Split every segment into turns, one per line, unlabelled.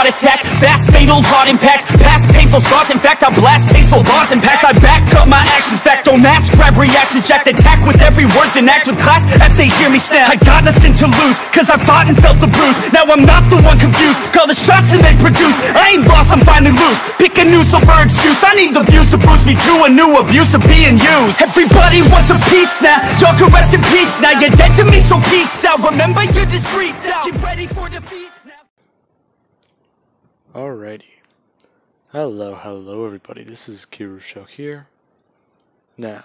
heart attack, fast fatal heart impact, past painful scars. In fact, I blast tasteful bars and pass. I back up my actions, fact, don't ask, grab reactions, jacked, attack with every word, then act with class as they hear me snap. I got nothing to lose, cause I fought and felt the bruise. Now I'm not the one confused, call the shots and they produce. I ain't lost, I'm finally loose, pick a new silver excuse. I need the views to boost me to a new abuse of being used. Everybody wants a piece now, y'all can rest in peace now. You're dead to me, so peace out. Remember, you're discreet now, get ready for defeat now.
Alrighty. Hello everybody, this is Kirusho here. Now,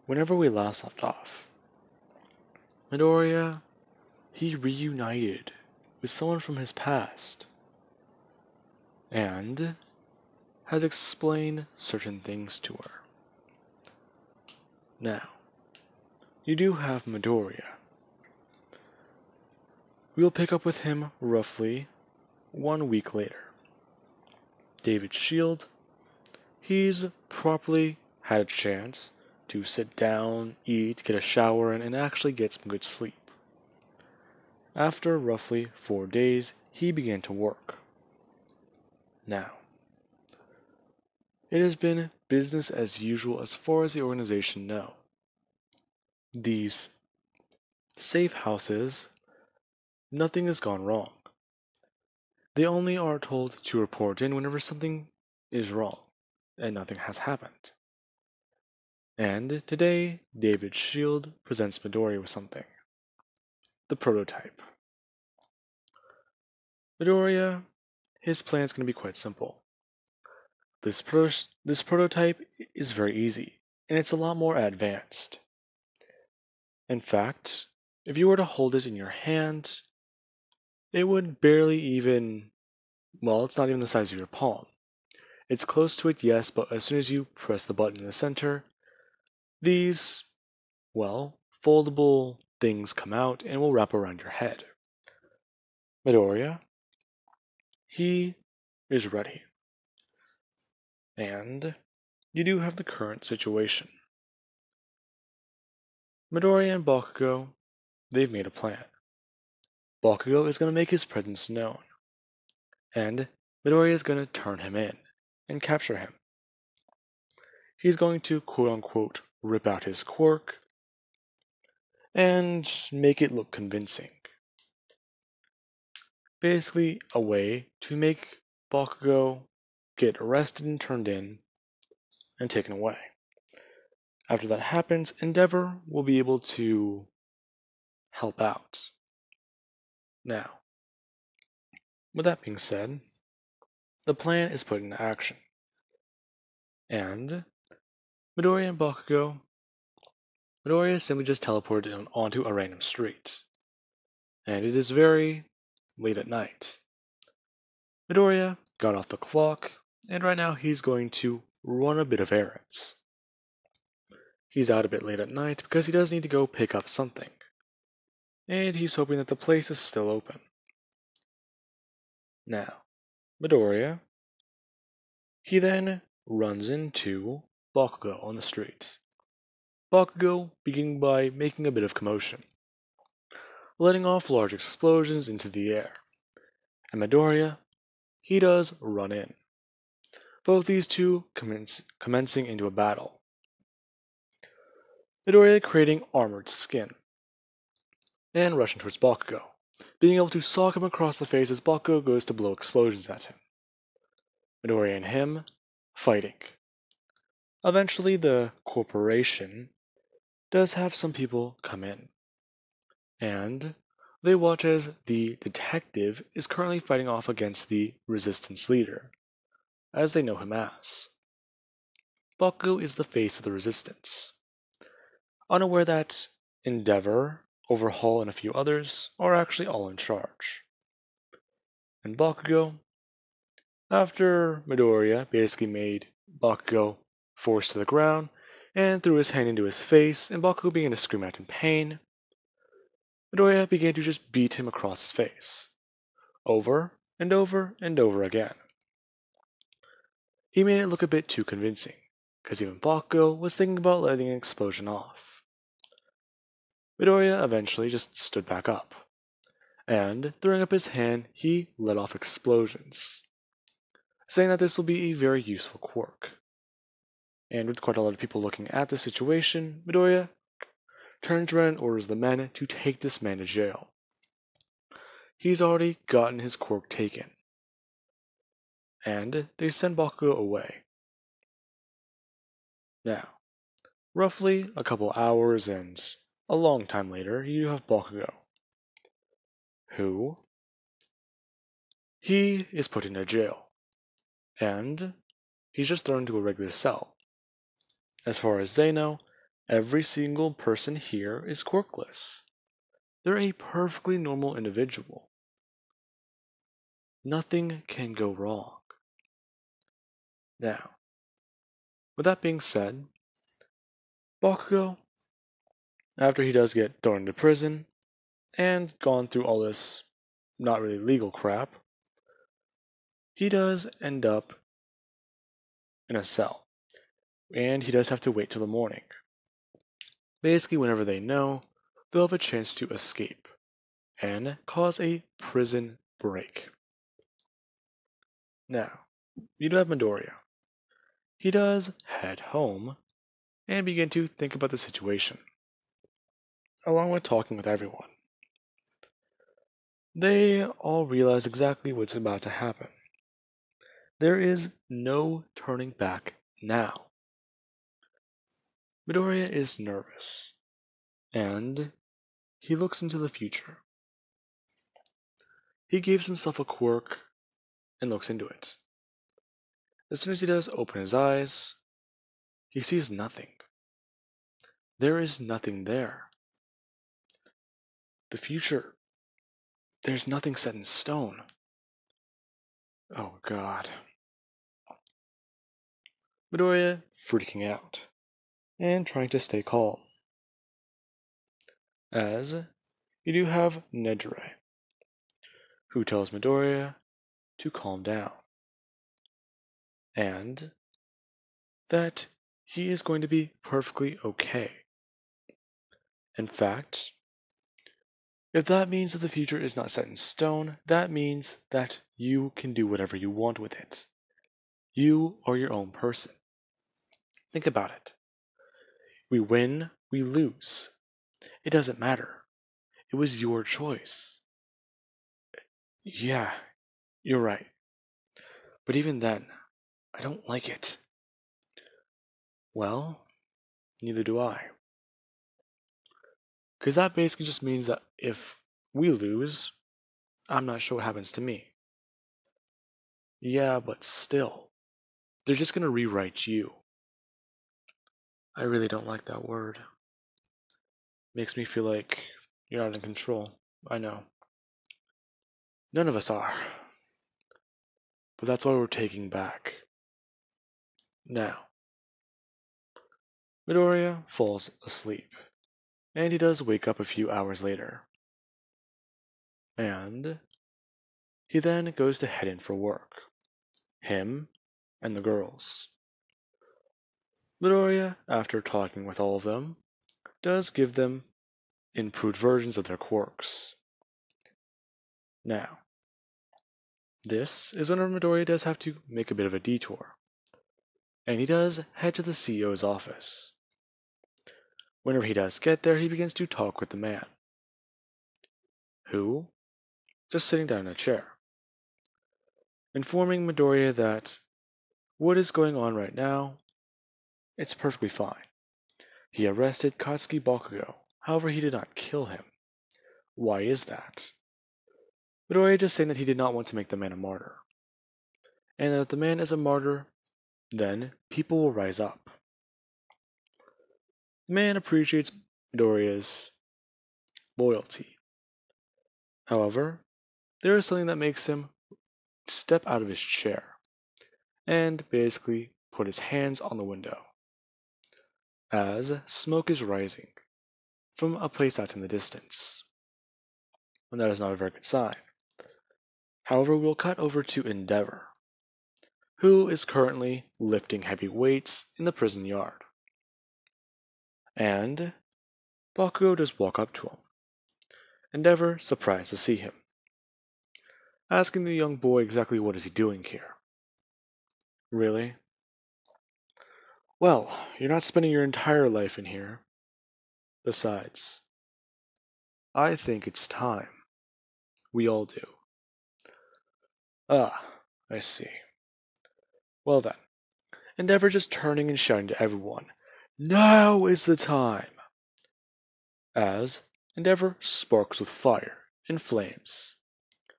whenever we last left off, Midoriya, he reunited with someone from his past, and has explained certain things to her. Now, you do have Midoriya. We'll pick up with him roughly 1 week later. David's shield, he's properly had a chance to sit down, eat, get a shower, and actually get some good sleep. After roughly 4 days, he began to work. Now, it has been business as usual as far as the organization know. These safe houses, nothing has gone wrong. They only are told to report in whenever something is wrong, and nothing has happened. And today, David's shield presents Midoriya with something. The prototype. Midoriya, his plan is going to be quite simple. This prototype is very easy, and it's a lot more advanced. In fact, if you were to hold it in your hand, it would barely even, well, it's not even the size of your palm. It's close to it, yes, but as soon as you press the button in the center, these, well, foldable things come out and will wrap around your head. Midoriya, he is ready. And you do have the current situation. Midoriya and Bakugo, they've made a plan. Bakugo is going to make his presence known, and Midoriya is going to turn him in and capture him. He's going to quote-unquote rip out his quirk and make it look convincing. Basically, a way to make Bakugo get arrested and turned in and taken away. After that happens, Endeavor will be able to help out. Now, with that being said, the plan is put into action. And Midoriya and Bakugo, Midoriya simply just teleported onto a random street. And it is very late at night. Midoriya got off the clock, and right now he's going to run a bit of errands. He's out a bit late at night because he does need to go pick up something. And he's hoping that the place is still open. Now, Midoriya, he then runs into Bakugo on the street. Bakugo beginning by making a bit of commotion, letting off large explosions into the air. And Midoriya, he does run in. Both these two commencing into a battle. Midoriya creating armored skin, and rushing towards Bakugo, being able to sock him across the face as Bakugo goes to blow explosions at him. Midoriya and him fighting. Eventually, the corporation does have some people come in, and they watch as the detective is currently fighting off against the resistance leader, as they know him as. Bakugo is the face of the resistance, unaware that Endeavor, Overhaul, and a few others are actually all in charge. And Bakugo, after Midoriya basically made Bakugo force to the ground and threw his hand into his face, and Bakugo began to scream out in pain, Midoriya began to just beat him across his face, over and over and over again. He made it look a bit too convincing, because even Bakugo was thinking about letting an explosion off. Midoriya eventually just stood back up, and throwing up his hand, he let off explosions, saying that this will be a very useful quirk. And with quite a lot of people looking at the situation, Midoriya turns around and orders the men to take this man to jail. He's already gotten his quirk taken, and they send Bakugo away. Now, roughly a couple hours and a long time later, you have Bakugo, who he is put into jail, and he's just thrown into a regular cell. As far as they know, every single person here is quirkless. They're a perfectly normal individual. Nothing can go wrong. Now, with that being said, Bakugo, after he does get thrown into prison and gone through all this not really legal crap, he does end up in a cell, and he does have to wait till the morning. Basically, whenever they know, they'll have a chance to escape and cause a prison break. Now, you do have Midoriya. He does head home and begin to think about the situation, along with talking with everyone. They all realize exactly what's about to happen. There is no turning back now. Midoriya is nervous, and he looks into the future. He gives himself a quirk and looks into it. As soon as he does open his eyes, he sees nothing. There is nothing there. The future, there's nothing set in stone. Oh God. Midoriya freaking out and trying to stay calm. As you do have Nejire, who tells Midoriya to calm down, and that he is going to be perfectly okay. In fact, if that means that the future is not set in stone, that means that you can do whatever you want with it. You are your own person. Think about it. We win, we lose. It doesn't matter. It was your choice. Yeah, you're right. But even then, I don't like it. Well, neither do I. Because that basically just means that if we lose, I'm not sure what happens to me. Yeah, but still, they're just gonna rewrite you. I really don't like that word. Makes me feel like you're not in control. I know. None of us are. But that's why we're taking back. Now, Midoriya falls asleep, and he does wake up a few hours later. And he then goes to head in for work. Him and the girls. Midoriya, after talking with all of them, does give them improved versions of their quirks. Now, this is whenever Midoriya does have to make a bit of a detour, and he does head to the CEO's office. Whenever he does get there, he begins to talk with the man, who, just sitting down in a chair, informing Midoriya that what is going on right now, it's perfectly fine. He arrested Katsuki Bakugo, however he did not kill him. Why is that? Midoriya just saying that he did not want to make the man a martyr, and that if the man is a martyr, then people will rise up. The man appreciates Midoriya's loyalty. However, there is something that makes him step out of his chair and basically put his hands on the window, as smoke is rising from a place out in the distance. And that is not a very good sign. However, we'll cut over to Endeavor, who is currently lifting heavy weights in the prison yard. And Bakugo does walk up to him Endeavor surprised to see him, asking the young boy exactly what is he doing here. Really? Well, you're not spending your entire life in here. Besides, I think it's time. We all do. Ah, I see. Well then, Endeavor just turning and shouting to everyone, "Now is the time!" As Endeavor sparks with fire and flames,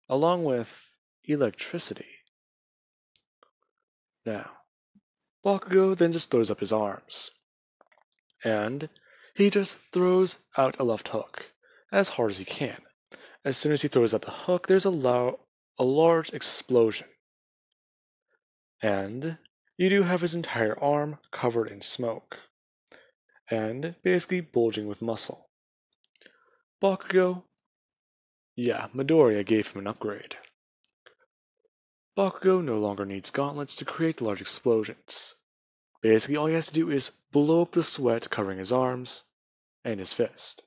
along with electricity. Now, Bakugo then just throws up his arms, and he just throws out a left hook as hard as he can. As soon as he throws out the hook, there's a large explosion, and you do have his entire arm covered in smoke, and basically bulging with muscle. Bakugo, yeah, Midoriya gave him an upgrade. Bakugo no longer needs gauntlets to create large explosions. Basically, all he has to do is blow up the sweat covering his arms and his fist.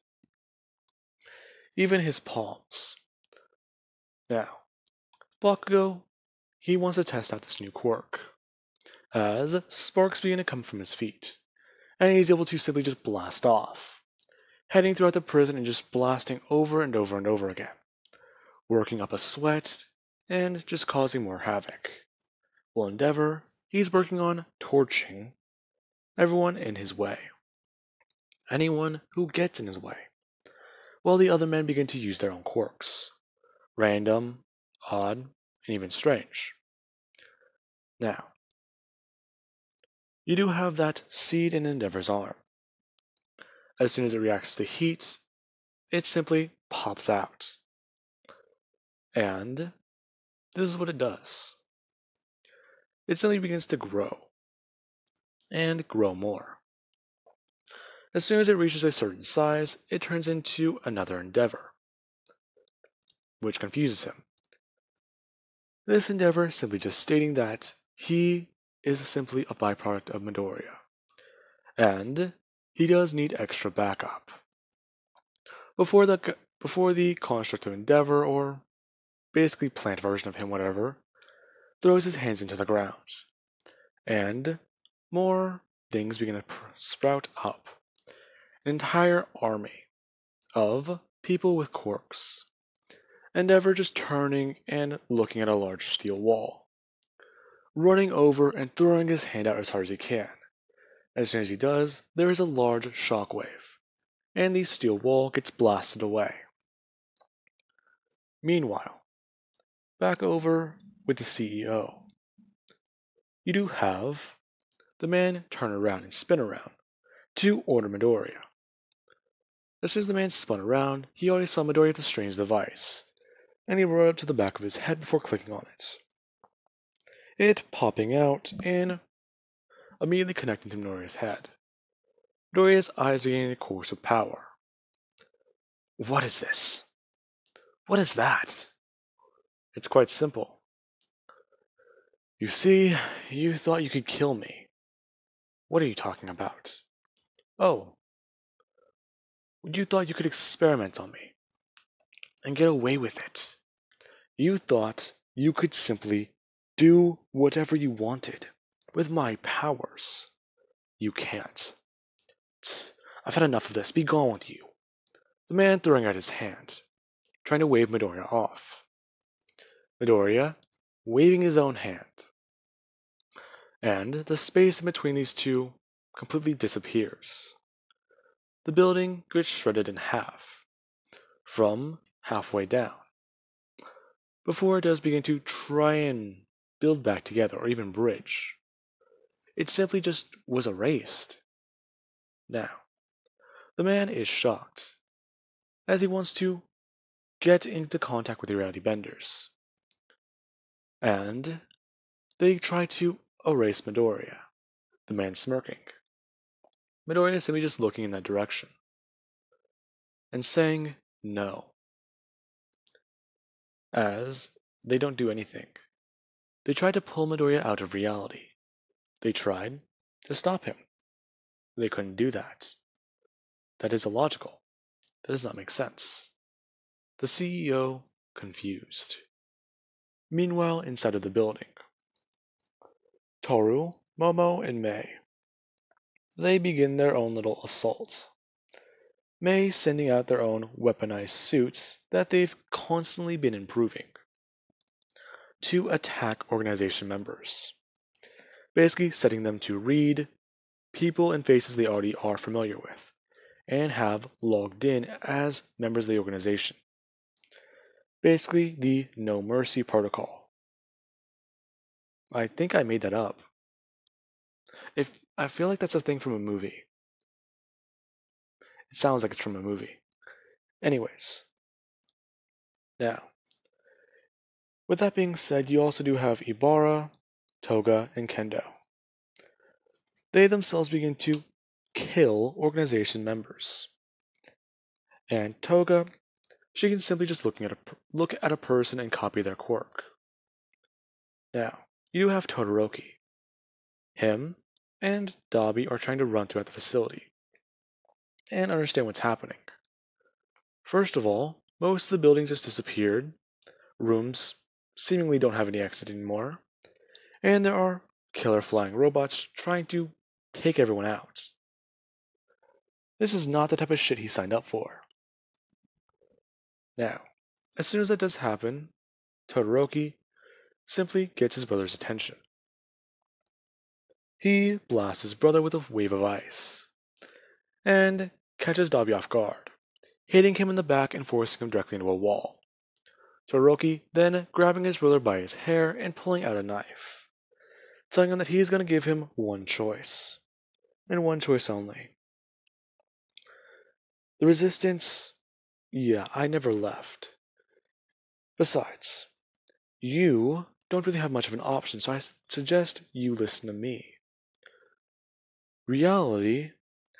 Even his palms. Now, Bakugo, he wants to test out this new quirk, as sparks begin to come from his feet, and he's able to simply just blast off, heading throughout the prison and just blasting over and over and over again, working up a sweat and just causing more havoc. While Endeavor, he's working on torching everyone in his way, anyone who gets in his way, while the other men begin to use their own quirks, random, odd, and even strange. Now, you do have that seed in Endeavor's arm. As soon as it reacts to heat, it simply pops out. And this is what it does. It simply begins to grow, and grow more. As soon as it reaches a certain size, it turns into another Endeavor, which confuses him. This Endeavor simply just stating that he is simply a byproduct of Midoriya, and he does need extra backup. Before the construct of Endeavor, or basically plant version of him, whatever, throws his hands into the ground, and more things begin to sprout up. An entire army of people with quirks. Endeavor just turning and looking at a large steel wall, running over and throwing his hand out as hard as he can. As soon as he does, there is a large shockwave, and the steel wall gets blasted away. Meanwhile, back over with the CEO. You do have the man turn around and spin around to order Midoriya. As soon as the man spun around, he already saw Midoriya with a strange device, and he rolled up to the back of his head before clicking on it. It popping out and immediately connecting to Midoriya's head. Midoriya's eyes beginning to course with power. What is this? What is that? It's quite simple. You see, you thought you could kill me. What are you talking about? Oh, you thought you could experiment on me and get away with it. You thought you could simply do whatever you wanted with my powers. You can't. I've had enough of this. Be gone with you. The man throwing out his hand, trying to wave Midoriya off. Midoriya waving his own hand. And the space in between these two completely disappears. The building gets shredded in half, from halfway down, before it does begin to try and build back together or even bridge. It simply just was erased. Now, the man is shocked, as he wants to get into contact with the reality benders. And they try to erase Midoriya, the man smirking. Midoriya is simply just looking in that direction, and saying no, as they don't do anything. They tried to pull Midoriya out of reality. They tried to stop him. They couldn't do that. That is illogical. That does not make sense. the CEO confused. Meanwhile, inside of the building, Toru, Momo, and Mei. They begin their own little assault. Mei sending out their own weaponized suits that they've constantly been improving to attack organization members, basically setting them to read people and faces they already are familiar with and have logged in as members of the organization. Basically, the No Mercy Protocol. I think I made that up. I feel like that's a thing from a movie. It sounds like it's from a movie. Anyways. Now, with that being said, you also do have Ibara, Toga, and Kendo. They themselves begin to kill organization members. And Toga, she can simply just look at a person and copy their quirk. Now, you do have Todoroki. Him and Dabi are trying to run throughout the facility and understand what's happening. First of all, most of the buildings just disappeared, rooms seemingly don't have any exit anymore, and there are killer flying robots trying to take everyone out. This is not the type of shit he signed up for. Now, as soon as that does happen, Todoroki simply gets his brother's attention. He blasts his brother with a wave of ice, and catches Dabi off guard, hitting him in the back and forcing him directly into a wall. Todoroki then grabbing his brother by his hair and pulling out a knife, telling him that he is going to give him one choice, and one choice only. The resistance, yeah, I never left. Besides, you don't really have much of an option, so I suggest you listen to me. Reality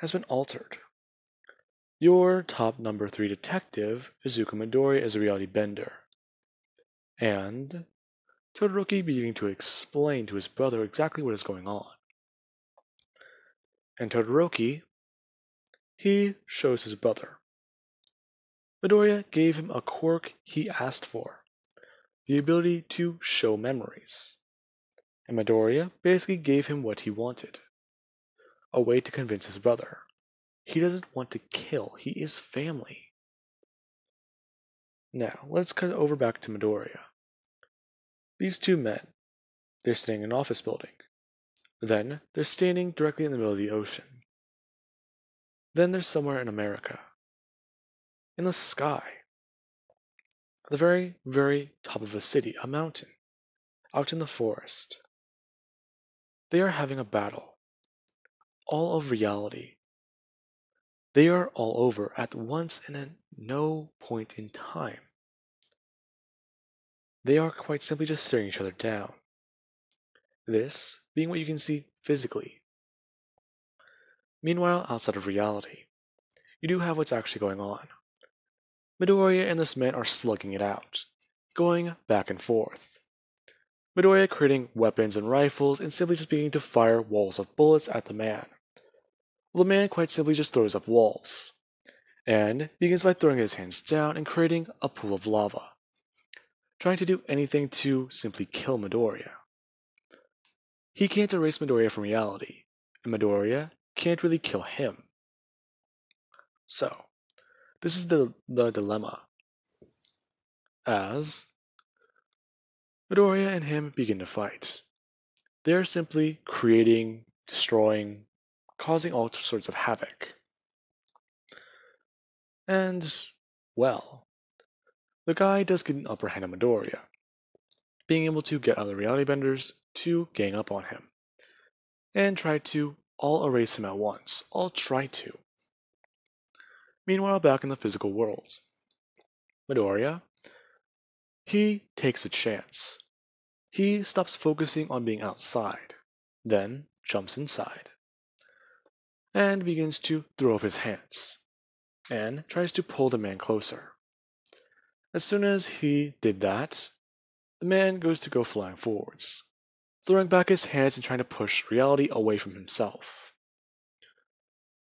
has been altered. Your top number 3 detective, Izuku Midori, is a reality bender. And Todoroki beginning to explain to his brother exactly what is going on. And Todoroki, he shows his brother. Midoriya gave him a quirk he asked for, the ability to show memories. And Midoriya basically gave him what he wanted, a way to convince his brother. He doesn't want to kill, he is family. Now, let's cut over back to Midoriya. These two men, they're staying in an office building. Then, they're standing directly in the middle of the ocean. Then they're somewhere in America. In the sky. At the very, very top of a city, a mountain. Out in the forest. They are having a battle. All of reality. They are all over at once and at no point in time. They are quite simply just staring each other down. This being what you can see physically. Meanwhile, outside of reality, you do have what's actually going on. Midoriya and this man are slugging it out, going back and forth. Midoriya creating weapons and rifles and simply just beginning to fire walls of bullets at the man. Well, the man quite simply just throws up walls, and begins by throwing his hands down and creating a pool of lava, trying to do anything to simply kill Midoriya. He can't erase Midoriya from reality, and Midoriya can't really kill him. So, this is the dilemma. As Midoriya and him begin to fight, they are simply creating, destroying, causing all sorts of havoc. And, well, the guy does get an upper hand on Midoriya, being able to get other reality benders to gang up on him, and try to all erase him at once, all try to. Meanwhile, back in the physical world, Midoriya, he takes a chance. He stops focusing on being outside, then jumps inside, and begins to throw up his hands, and tries to pull the man closer. As soon as he did that, the man goes to go flying forwards, throwing back his hands and trying to push reality away from himself.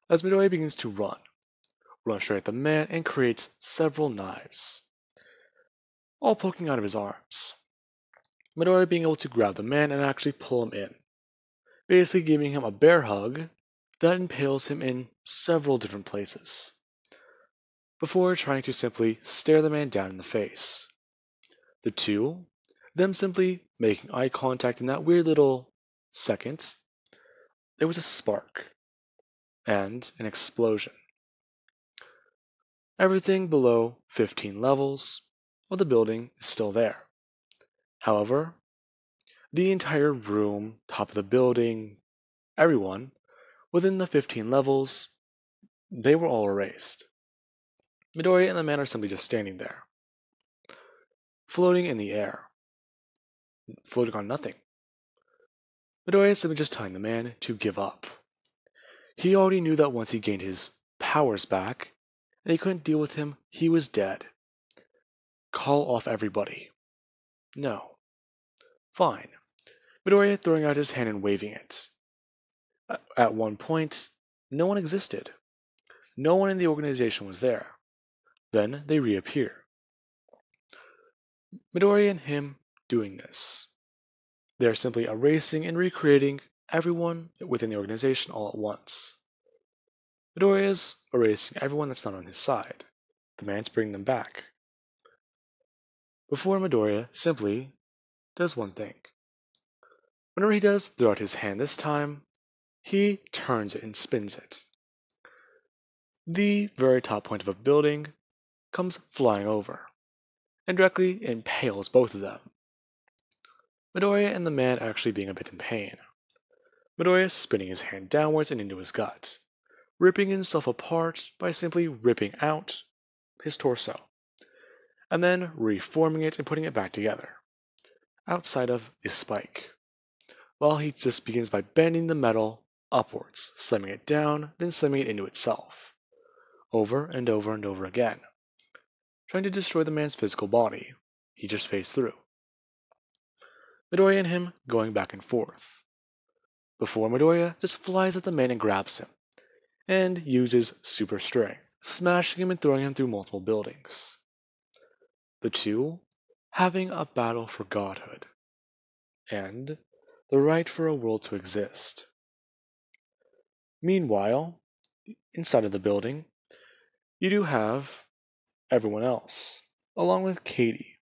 As Midoriya begins to run straight at the man and creates several knives, all poking out of his arms. Midoriya being able to grab the man and actually pull him in, basically giving him a bear hug that impales him in several different places, before trying to simply stare the man down in the face. The two, them simply making eye contact in that weird little second, there was a spark and an explosion. Everything below 15 levels of the building is still there. However, the entire room, top of the building, everyone within the 15 levels, they were all erased. Midoriya and the man are simply just standing there, floating in the air, floating on nothing. Midoriya is simply just telling the man to give up. He already knew that once he gained his powers back, and he couldn't deal with him, he was dead. Call off everybody. No. Fine. Midoriya throwing out his hand and waving it. At one point, no one existed. No one in the organization was there. Then they reappear. Midoriya and him doing this. They're simply erasing and recreating everyone within the organization all at once. Midoriya's erasing everyone that's not on his side. The man's bringing them back. Before Midoriya simply does one thing. Whenever he does throw out his hand this time, he turns it and spins it. The very top point of a building comes flying over, and directly impales both of them. Midoriya and the man actually being a bit in pain. Midoriya spinning his hand downwards and into his gut, ripping himself apart by simply ripping out his torso, and then reforming it and putting it back together, outside of the spike, while he just begins by bending the metal upwards, slamming it down, then slamming it into itself, over and over and over again, trying to destroy the man's physical body he just phased through. Midoriya and him going back and forth, before Midoriya just flies at the man and grabs him, and uses super strength, smashing him and throwing him through multiple buildings. The two having a battle for godhood, and the right for a world to exist. Meanwhile, inside of the building, you do have everyone else, along with Katie.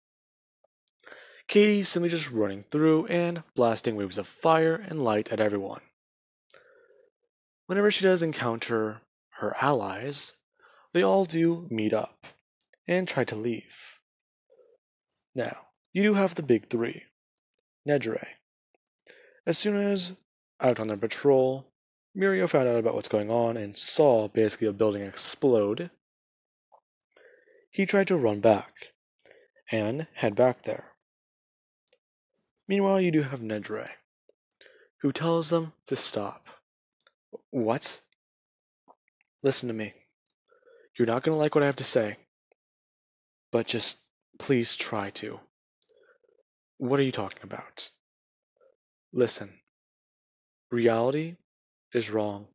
Katie simply just running through and blasting waves of fire and light at everyone. Whenever she does encounter her allies, they all do meet up and try to leave. Now, you do have the big three. Nejire. As soon as out on their patrol, Mirio found out about what's going on and saw basically a building explode. He tried to run back and head back there. Meanwhile, you do have Nejire, who tells them to stop. What? Listen to me. You're not going to like what I have to say, but just please try to. What are you talking about? Listen. Reality is wrong.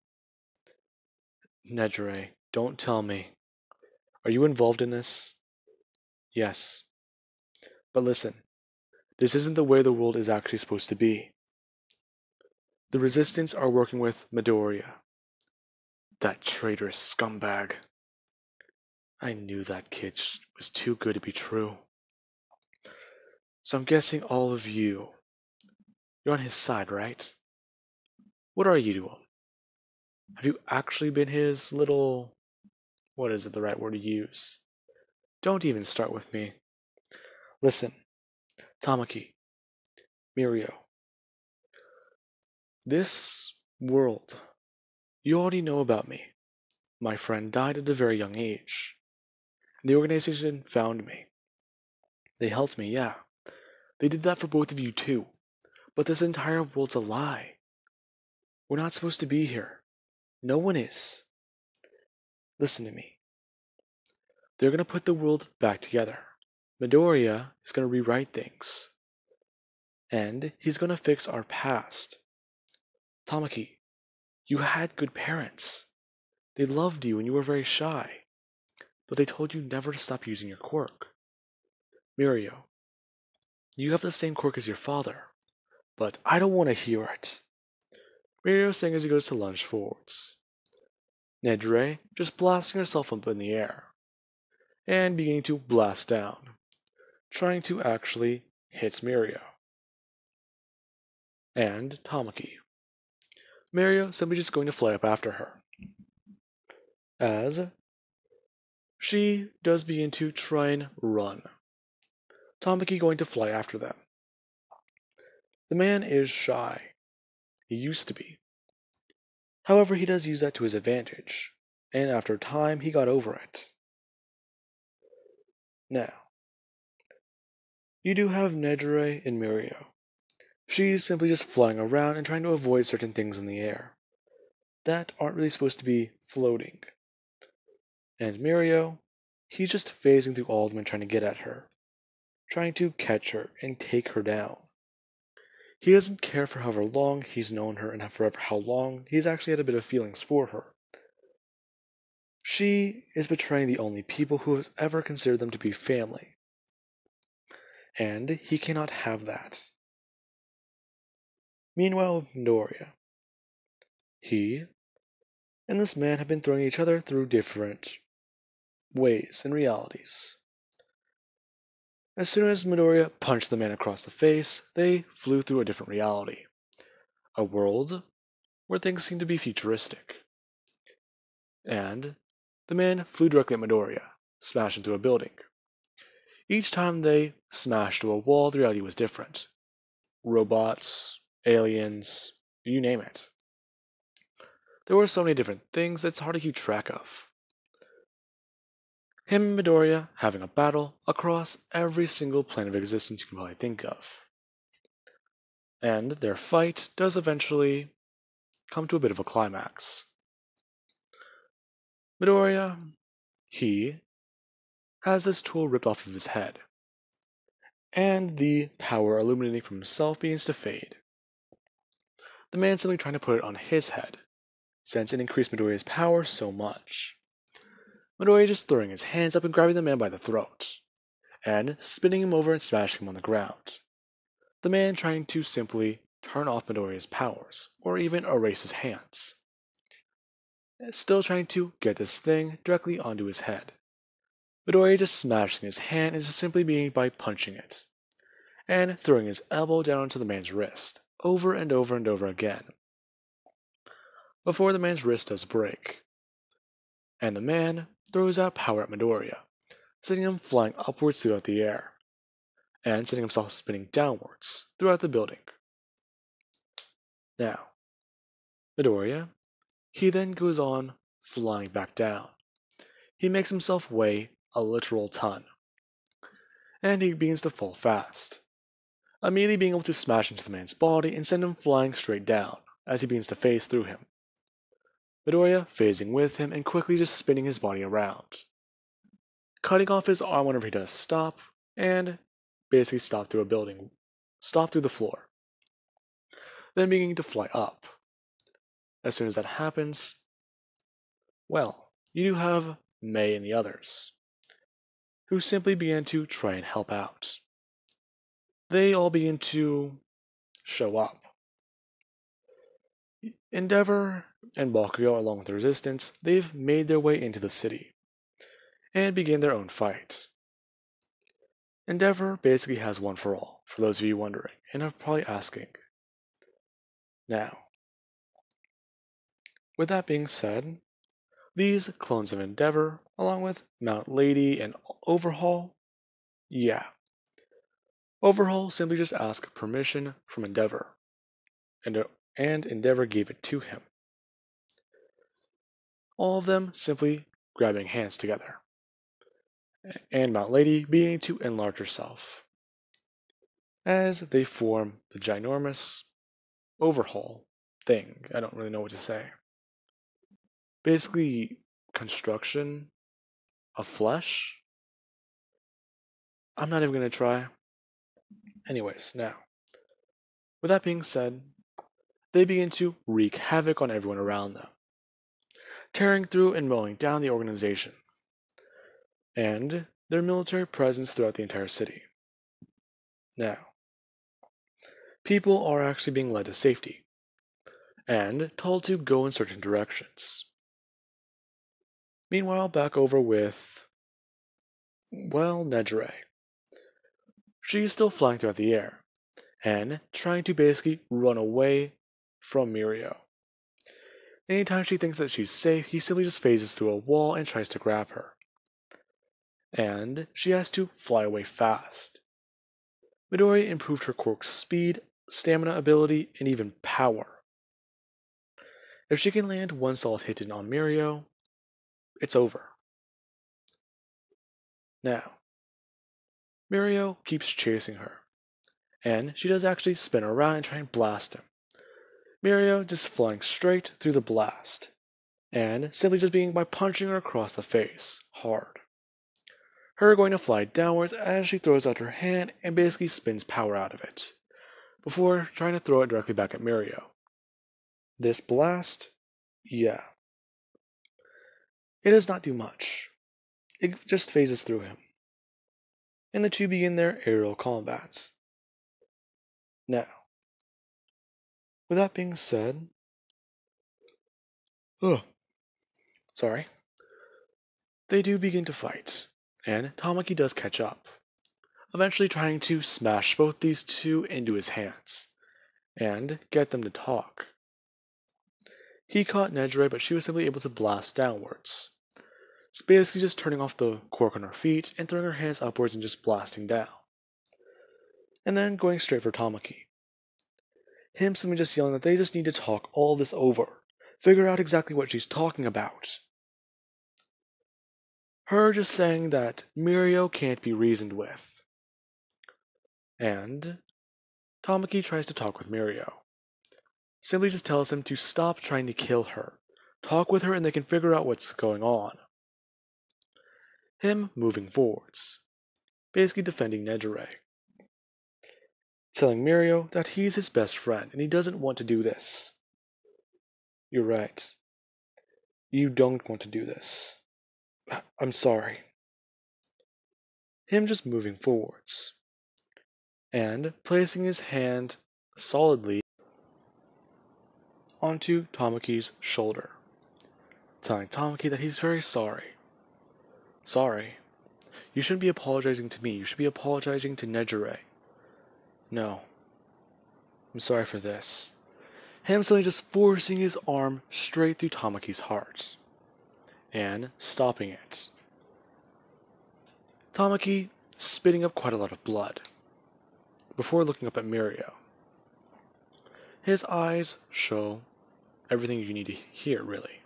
Nejire, don't tell me. Are you involved in this? Yes. But listen, this isn't the way the world is actually supposed to be. The Resistance are working with Midoriya. That traitorous scumbag. I knew that kid was too good to be true. So I'm guessing all of you, you're on his side, right? What are you to him? Have you actually been his little... what is it the right word to use? Don't even start with me. Listen, Tamaki, Mirio. This world, you already know about me. My friend died at a very young age. The organization found me. They helped me, yeah. They did that for both of you too. But this entire world's a lie. We're not supposed to be here. No one is. Listen to me. They're going to put the world back together. Midoriya is going to rewrite things. And he's going to fix our past. Tamaki, you had good parents. They loved you and you were very shy. But they told you never to stop using your quirk. Mirio, you have the same quirk as your father, but I don't want to hear it. Mirio saying as he goes to lunge forwards. Nedre just blasting herself up in the air, and beginning to blast down, trying to actually hit Mirio. And Tamaki. Mirio simply just going to fly up after her, as she does begin to try and run. Tamaki going to fly after them. The man is shy. He used to be. However, he does use that to his advantage, and after time he got over it. Now, you do have Nejire and Mirio. She's simply just flying around and trying to avoid certain things in the air that aren't really supposed to be floating. And Mirio, he's just phasing through all of them and trying to get at her, trying to catch her and take her down. He doesn't care for however long he's known her and forever how long he's actually had a bit of feelings for her. She is betraying the only people who have ever considered them to be family. And he cannot have that. Meanwhile, Midoriya. He and this man have been throwing each other through different ways and realities. As soon as Midoriya punched the man across the face, they flew through a different reality. A world where things seem to be futuristic. And the man flew directly at Midoriya, smashed into a building. Each time they smashed to a wall, the reality was different. Robots, aliens, you name it. There were so many different things that it's hard to keep track of. Him and Midoriya having a battle across every single plane of existence you can probably think of. And their fight does eventually come to a bit of a climax. Midoriya, he has this tool ripped off of his head, and the power illuminating from himself begins to fade. The man simply trying to put it on his head, since it increased Midoriya's power so much. Midoriya just throwing his hands up and grabbing the man by the throat, and spinning him over and smashing him on the ground. The man trying to simply turn off Midoriya's powers, or even erase his hands. Still trying to get this thing directly onto his head. Midoriya just smashing his hand and just simply being by punching it, and throwing his elbow down onto the man's wrist, over and over and over again, before the man's wrist does break. And the man throws out power at Midoriya, sending him flying upwards throughout the air, and sending himself spinning downwards throughout the building. Now, Midoriya, he then goes on flying back down. He makes himself weigh a literal ton, and he begins to fall fast, immediately being able to smash into the man's body and send him flying straight down as he begins to phase through him. Midoriya phasing with him and quickly just spinning his body around, cutting off his arm whenever he does stop, and basically stop through the floor, then beginning to fly up. As soon as that happens, well, you do have Mei and the others, who simply begin to try and help out. They all begin to show up. Endeavor and Bakugo, along with the Resistance, they've made their way into the city, and begin their own fight. Endeavor basically has one for all, for those of you wondering, and are probably asking. Now, with that being said, these clones of Endeavor, along with Mount Lady and Overhaul, Overhaul simply just asked permission from Endeavor, and Endeavor gave it to him. All of them simply grabbing hands together, and Mount Lady beginning to enlarge herself, as they form the ginormous Overhaul thing. I don't really know what to say. Basically, construction of flesh? I'm not even going to try. Anyways, now, with that being said, they begin to wreak havoc on everyone around them, tearing through and mowing down the organization. And their military presence throughout the entire city. Now, people are actually being led to safety, and told to go in certain directions. Meanwhile, back over with, well, Nejire. She's still flying throughout the air, and trying to basically run away from Mirio. Anytime she thinks that she's safe, he simply just phases through a wall and tries to grab her. And she has to fly away fast. Midori improved her quirk's speed, stamina ability, and even power. If she can land one solid hit in on Mirio, it's over. Now, Mirio keeps chasing her, and she does actually spin around and try and blast him. Mirio just flying straight through the blast, and simply just being by punching her across the face, hard. Her going to fly downwards as she throws out her hand and basically spins power out of it, before trying to throw it directly back at Mirio. This blast? Yeah. It does not do much. It just phases through him. And the two begin their aerial combats. Now, with that being said, they do begin to fight, and Tamaki does catch up, eventually trying to smash both these two into his hands, and get them to talk. He caught Nejire, but she was simply able to blast downwards. It's basically just turning off the cork on her feet and throwing her hands upwards and just blasting down. And then going straight for Tamaki. Him simply just yelling that they just need to talk all this over, figure out exactly what she's talking about. Her just saying that Mirio can't be reasoned with. And Tamaki tries to talk with Mirio. Simply just tells him to stop trying to kill her, talk with her and they can figure out what's going on. Him moving forwards, basically defending Nejire. Telling Mirio that he's his best friend and he doesn't want to do this. You're right. You don't want to do this. I'm sorry. Him just moving forwards, and placing his hand solidly onto Tamaki's shoulder, telling Tamaki that he's very sorry. Sorry? You shouldn't be apologizing to me, you should be apologizing to Nejire. No. I'm sorry for this. Him suddenly just forcing his arm straight through Tamaki's heart, and stopping it. Tamaki spitting up quite a lot of blood, before looking up at Mirio. His eyes show everything you need to hear, really.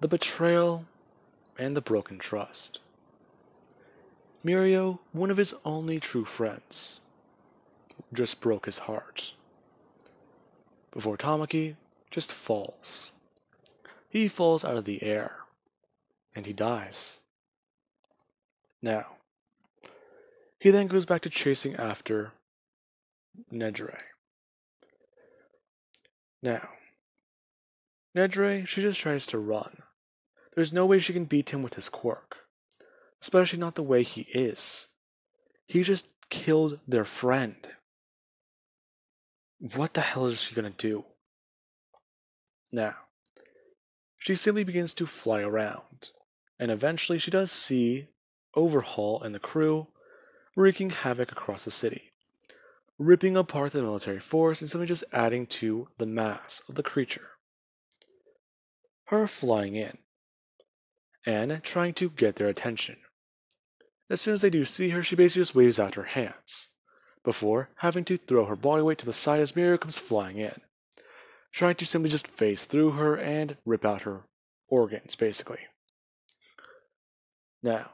The betrayal and the broken trust. Mirio, one of his only true friends, just broke his heart. Before Tamaki just falls. He falls out of the air, and he dies. Now, he then goes back to chasing after Nejire. Now, Nejire, she just tries to run. There's no way she can beat him with his quirk. Especially not the way he is. He just killed their friend. What the hell is she gonna do? Now, she simply begins to fly around, and eventually she does see Overhaul and the crew wreaking havoc across the city, ripping apart the military force and simply just adding to the mass of the creature. Her flying in, and trying to get their attention. As soon as they do see her, she basically just waves out her hands, before having to throw her body weight to the side as Mirio comes flying in, trying to simply just phase through her and rip out her organs, basically. Now,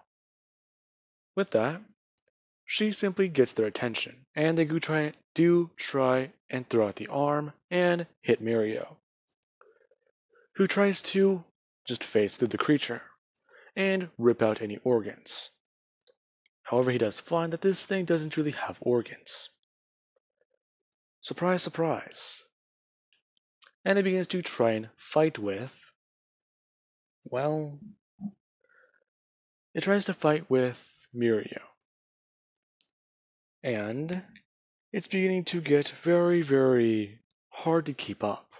with that, she simply gets their attention, and they do try and throw out the arm and hit Mirio, who tries to just phase through the creature and rip out any organs. However, he does find that this thing doesn't really have organs. Surprise, surprise. And he begins to try and fight with, well, it tries to fight with Mirio. And it's beginning to get very, very hard to keep up.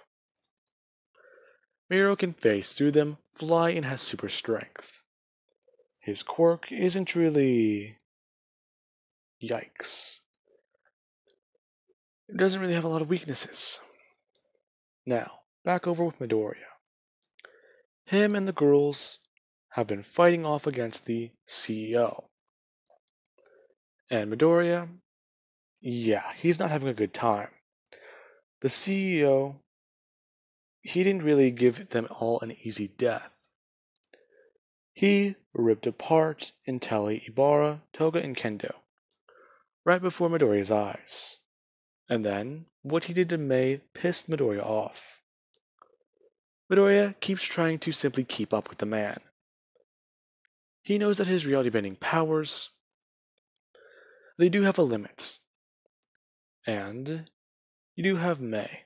Mirio can phase through them, fly, and has super strength. His quirk isn't really... yikes. It doesn't really have a lot of weaknesses. Now, back over with Midoriya. Him and the girls have been fighting off against the CEO. And Midoriya, yeah, he's not having a good time. The CEO, he didn't really give them all an easy death. He ripped apart Intelli, Ibarra, Toga, and Kendo, right before Midoriya's eyes. And then, what he did to Mei pissed Midoriya off. Midoriya keeps trying to simply keep up with the man. He knows that his reality-bending powers, they do have a limit. And you do have Mei.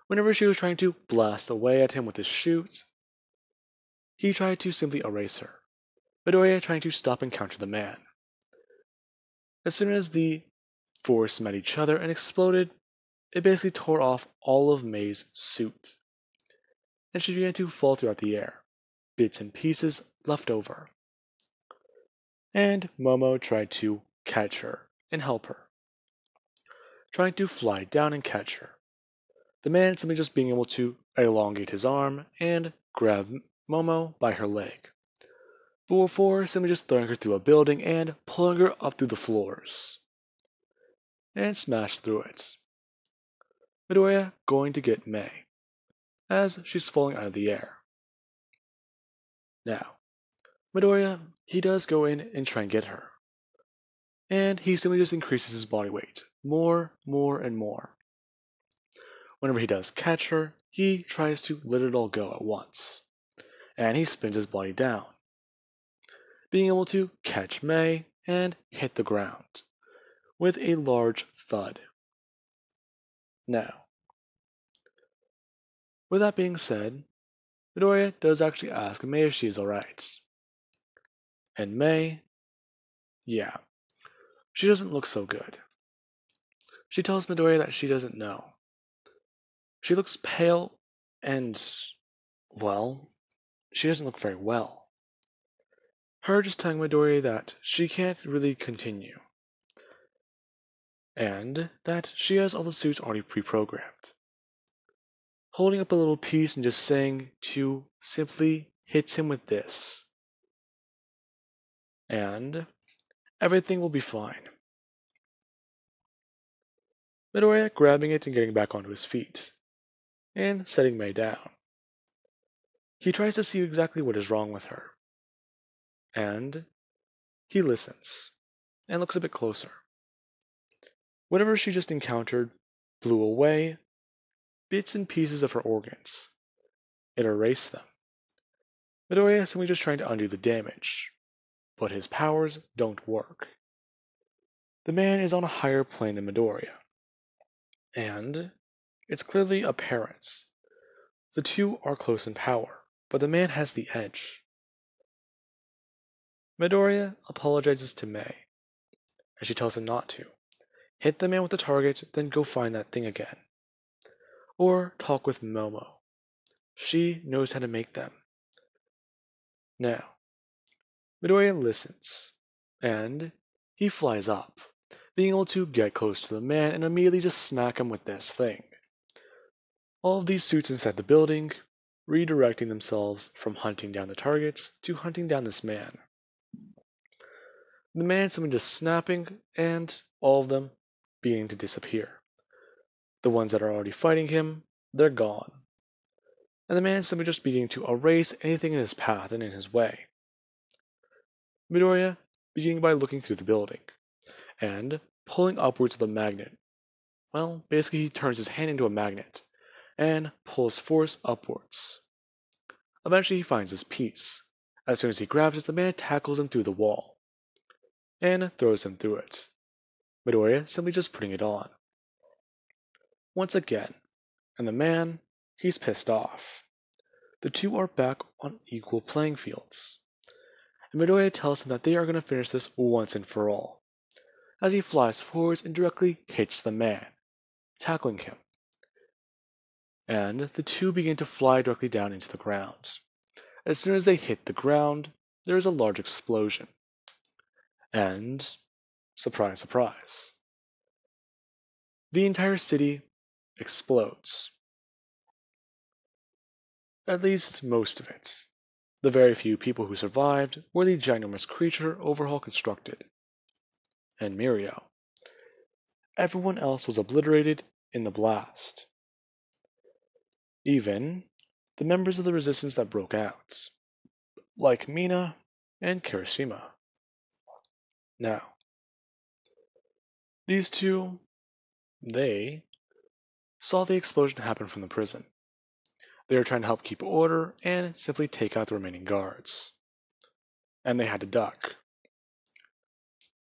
Whenever she was trying to blast away at him with his shoot, he tried to simply erase her, Midoriya trying to stop and counter the man. As soon as the force met each other and exploded, it basically tore off all of Mei's suit, and she began to fall throughout the air, bits and pieces left over. And Momo tried to catch her and help her, trying to fly down and catch her. The man simply just being able to elongate his arm and grab Momo by her leg, before simply just throwing her through a building and pulling her up through the floors, and smash through it. Midoriya going to get Mei, as she's falling out of the air. Now, Midoriya, he does go in and try and get her, and he simply just increases his body weight, more, and more. Whenever he does catch her, he tries to let it all go at once, and he spins his body down, being able to catch Mei and hit the ground with a large thud. Now, with that being said, Midoriya does actually ask Mei if she is alright. And Mei, yeah, she doesn't look so good. She tells Midoriya that she doesn't know. She looks pale and, well, she doesn't look very well. Her just telling Midoriya that she can't really continue, and that she has all the suits already pre-programmed. Holding up a little piece and just saying to simply hit him with this, and everything will be fine. Midoriya grabbing it and getting back onto his feet, and setting Mei down. He tries to see exactly what is wrong with her, and he listens, and looks a bit closer. Whatever she just encountered blew away bits and pieces of her organs. It erased them. Midoriya is simply just trying to undo the damage, but his powers don't work. The man is on a higher plane than Midoriya, and it's clearly apparent. The two are close in power, but the man has the edge. Midoriya apologizes to Mei, and she tells him not to. Hit the man with the target, then go find that thing again. Or talk with Momo. She knows how to make them. Now, Midoriya listens, and he flies up, being able to get close to the man and immediately just smack him with this thing. All of these suits inside the building, redirecting themselves from hunting down the targets to hunting down this man. The man simply just snapping, and all of them beginning to disappear. The ones that are already fighting him, they're gone. And the man simply just beginning to erase anything in his path and in his way. Midoriya beginning by looking through the building, and pulling upwards with a magnet. Well, basically he turns his hand into a magnet, and pulls force upwards. Eventually he finds his piece. As soon as he grabs it, the man tackles him through the wall, and throws him through it. Midoriya simply just putting it on. Once again, and the man, he's pissed off. The two are back on equal playing fields. and Midoriya tells him that they are going to finish this once and for all, as he flies forwards and directly hits the man, tackling him. And the two begin to fly directly down into the ground. As soon as they hit the ground, there is a large explosion. And, surprise, surprise, the entire city explodes. At least most of it. The very few people who survived were the ginormous creature Overhaul constructed, and Mirio. Everyone else was obliterated in the blast. Even the members of the resistance that broke out, like Mina and Kirishima. Now, these two, they saw the explosion happen from the prison. They were trying to help keep order and simply take out the remaining guards. And they had to duck.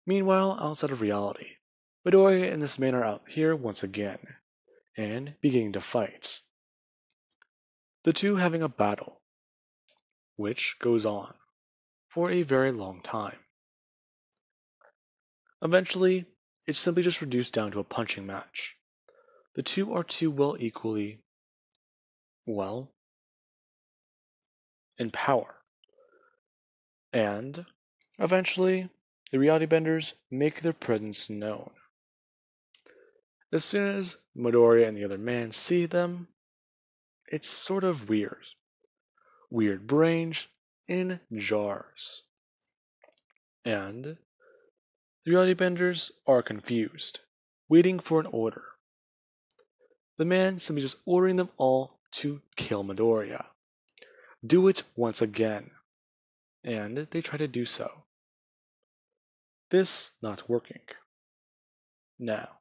Meanwhile, outside of reality, Midoriya and this man are out here once again, and beginning to fight. The two having a battle, which goes on for a very long time. Eventually, it's simply just reduced down to a punching match. The two are too equally in power. And eventually, the reality benders make their presence known. As soon as Midoriya and the other man see them, it's sort of weird. Weird brains in jars. And the reality benders are confused, waiting for an order. The man simply just ordering them all to kill Midoriya. Do it once again. And they try to do so. This not working. Now,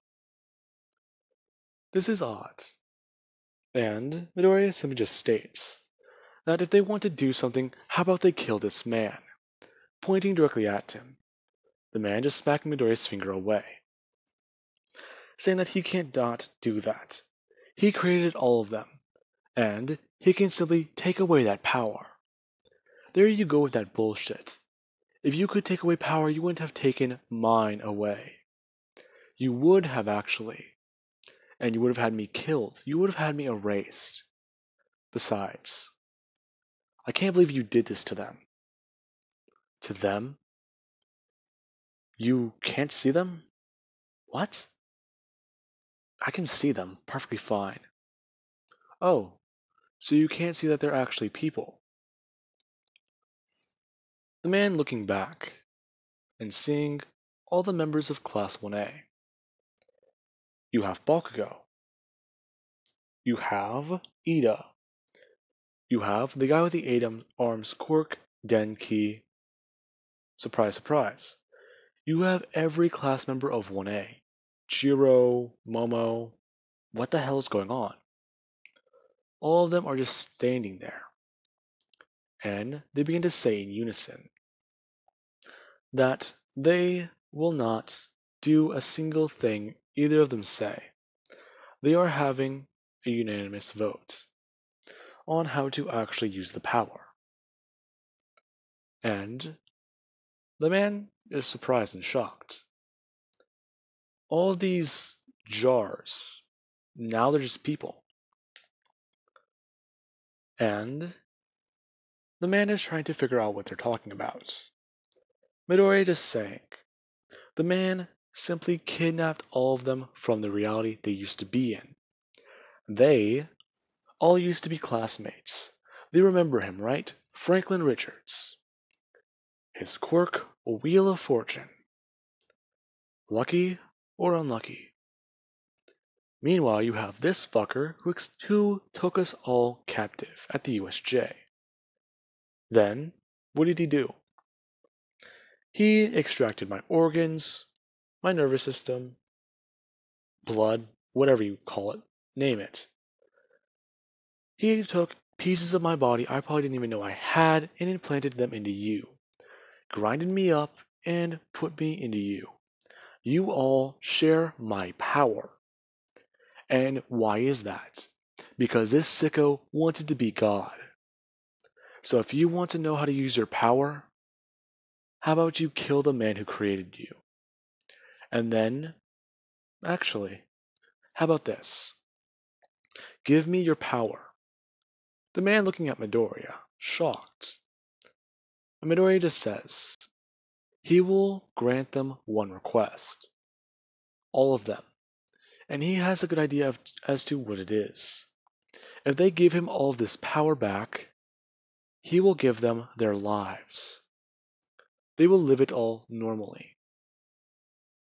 this is odd. And Midoriya simply just states that if they want to do something, how about they kill this man? Pointing directly at him. The man just smacking Midoriya's finger away, saying that he can't not do that. He created all of them, and he can simply take away that power. There you go with that bullshit. If you could take away power, you wouldn't have taken mine away. You would have actually. And you would have had me killed. You would have had me erased. Besides, I can't believe you did this to them. To them? You can't see them? What? I can see them perfectly fine. Oh, so you can't see that they're actually people. The man looking back and seeing all the members of Class 1A. You have Bakugo. You have Ida. You have the guy with the 8 arms, Quirk, Denki. Surprise, surprise. You have every class member of 1A. Jiro, Momo. What the hell is going on? All of them are just standing there. And they begin to say in unison that they will not do a single thing either of them say. They are having a unanimous vote on how to actually use the power. And the man is surprised and shocked. All these jars, now they're just people. And the man is trying to figure out what they're talking about. Midoriya is saying, the man simply kidnapped all of them from the reality they used to be in. They all used to be classmates. They remember him, right? Franklin Richards. His quirk, a wheel of fortune. Lucky or unlucky. Meanwhile, you have this fucker who took us all captive at the USJ. Then, what did he do? He extracted my organs, my nervous system, blood, whatever you call it, name it. He took pieces of my body I probably didn't even know I had and implanted them into you, grinded me up, and put me into you. You all share my power. And why is that? Because this sicko wanted to be God. So if you want to know how to use your power, how about you kill the man who created you? And then, actually, how about this? Give me your power. The man looking at Midoriya, shocked. And Midoriya just says, he will grant them one request. All of them. And he has a good idea as to what it is. If they give him all of this power back, he will give them their lives. They will live it all normally.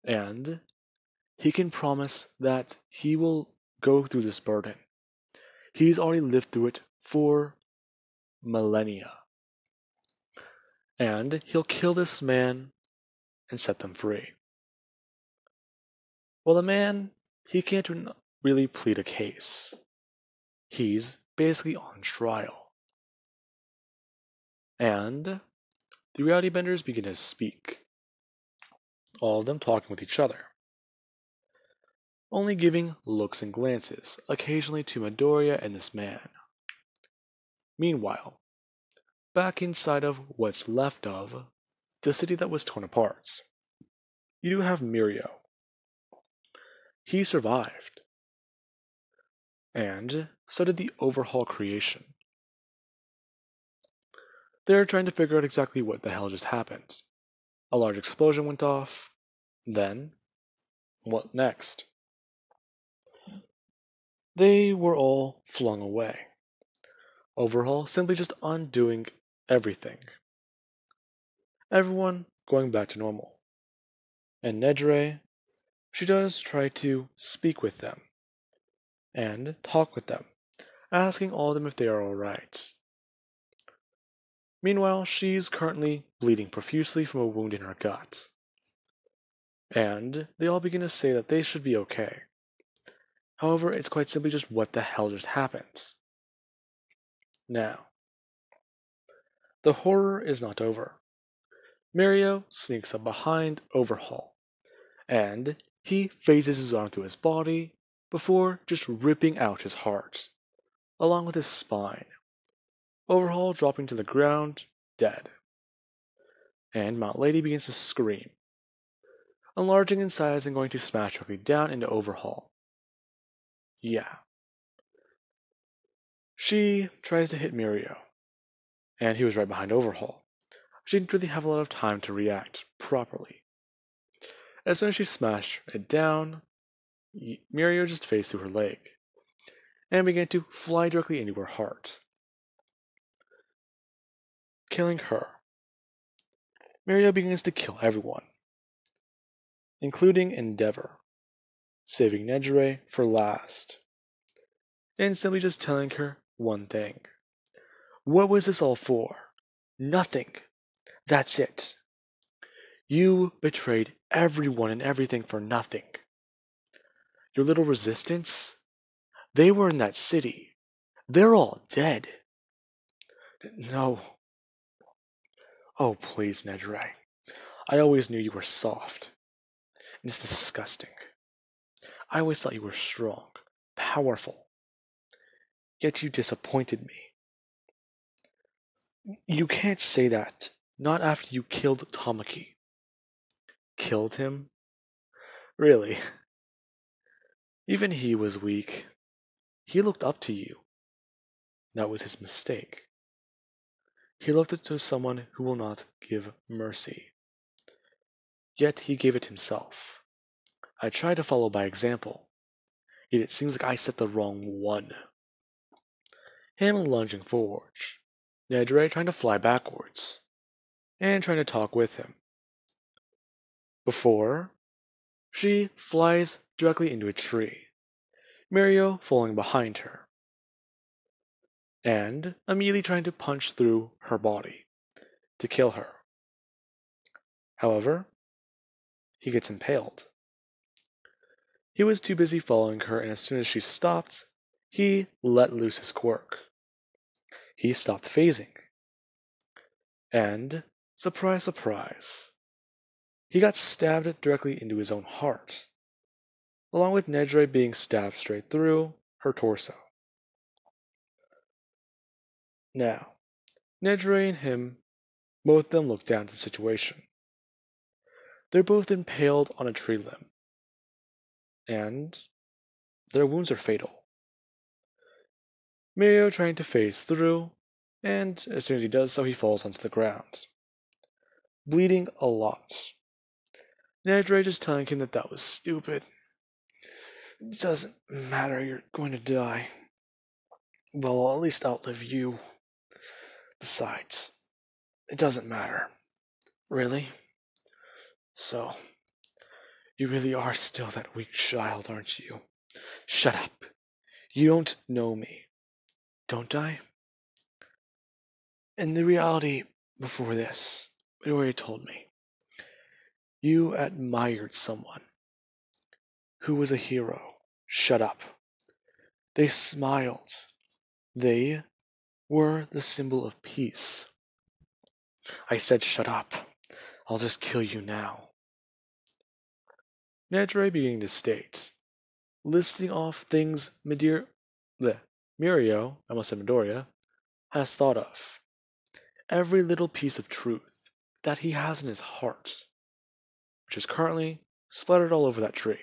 And he can promise that he will go through this burden. He's already lived through it for millennia. And he'll kill this man and set them free. Well, the man, he can't really plead a case. He's basically on trial. And the reality benders begin to speak, all of them talking with each other, only giving looks and glances, occasionally to Midoriya and this man. Meanwhile, back inside of what's left of the city that was torn apart, you do have Mirio. He survived. And so did the Overhaul creation. They're trying to figure out exactly what the hell just happened. A large explosion went off. Then, what next? They were all flung away. Overhaul simply just undoing everything. Everyone going back to normal. And Nedre, she does try to speak with them and talk with them, asking all of them if they are alright. Meanwhile, she's currently bleeding profusely from a wound in her gut. And they all begin to say that they should be okay. However, it's quite simply just what the hell just happened. Now, the horror is not over. Mirio sneaks up behind Overhaul, and he phases his arm through his body before just ripping out his heart, along with his spine. Overhaul dropping to the ground, dead. And Mount Lady begins to scream, enlarging in size and going to smash directly down into Overhaul. Yeah. She tries to hit Mirio, and he was right behind Overhaul. She didn't really have a lot of time to react properly. As soon as she smashed it down, Mirio just phased through her leg, and began to fly directly into her heart, killing her. Mirio begins to kill everyone, including Endeavor, saving Nejire for last, and simply just telling her one thing. What was this all for? Nothing. That's it. You betrayed everyone and everything for nothing. Your little resistance? They were in that city. They're all dead. No. Oh, please, Nejire. I always knew you were soft. And it's disgusting. I always thought you were strong, powerful. Yet you disappointed me. You can't say that. Not after you killed Tamaki. Killed him? Really? Even he was weak. He looked up to you. That was his mistake. He looked up to someone who will not give mercy. Yet he gave it himself. I tried to follow by example, yet it seems like I set the wrong one. Him lunging forward, Nejire trying to fly backwards, and trying to talk with him. Before, she flies directly into a tree, Mirio falling behind her, and immediately trying to punch through her body to kill her. However, he gets impaled. He was too busy following her, and as soon as she stopped, he let loose his quirk. He stopped phasing. And, surprise, surprise, he got stabbed directly into his own heart, along with Nejire being stabbed straight through her torso. Now, Nejire and him, both of them looked down at the situation. They're both impaled on a tree limb, and their wounds are fatal. Mirio trying to phase through, and as soon as he does so, he falls onto the ground, bleeding a lot. Nedray just telling him that was stupid. It doesn't matter, you're going to die. Well, I'll at least outlive you. Besides, it doesn't matter. Really? So, you really are still that weak child, aren't you? Shut up. You don't know me. Don't I? In the reality before this, Midoriya told me, you admired someone who was a hero. Shut up. They smiled. They were the symbol of peace. I said shut up. I'll just kill you now. Nedray beginning to state, listing off things Mirio, I almost said Midoriya, has thought of. Every little piece of truth that he has in his heart, which is currently splattered all over that tree.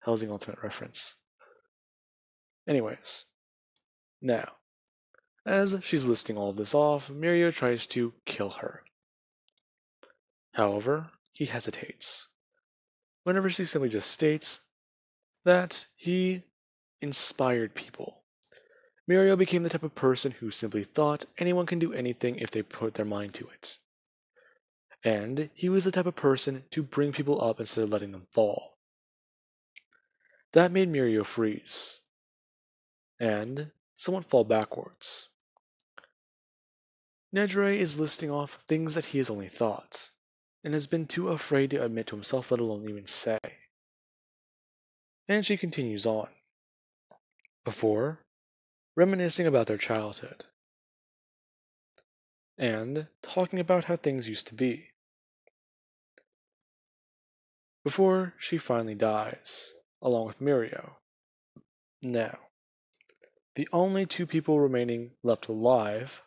Helsing Ultimate reference. Anyways, now, as she's listing all of this off, Mirio tries to kill her. However, he hesitates. Whenever she simply just states that he inspired people. Mirio became the type of person who simply thought anyone can do anything if they put their mind to it. And he was the type of person to bring people up instead of letting them fall. That made Mirio freeze, and somewhat fall backwards. Nedray is listing off things that he has only thought, and has been too afraid to admit to himself, let alone even say. And she continues on, before reminiscing about their childhood, and talking about how things used to be. Before she finally dies, along with Mirio. Now, the only two people remaining left alive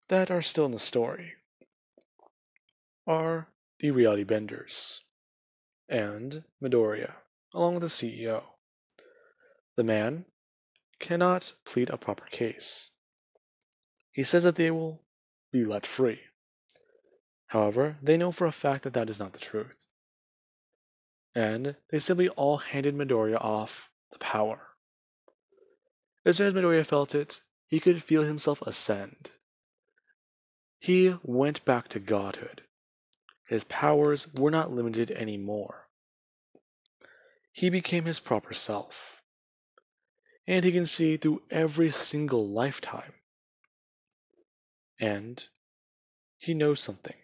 that are still in the story are the Reality Benders and Midoriya, along with the CEO. The man cannot plead a proper case. He says that they will be let free. However, they know for a fact that that is not the truth. And they simply all handed Midoriya off the power. As soon as Midoriya felt it, he could feel himself ascend. He went back to godhood. His powers were not limited anymore. He became his proper self. And he can see through every single lifetime. And he knows something.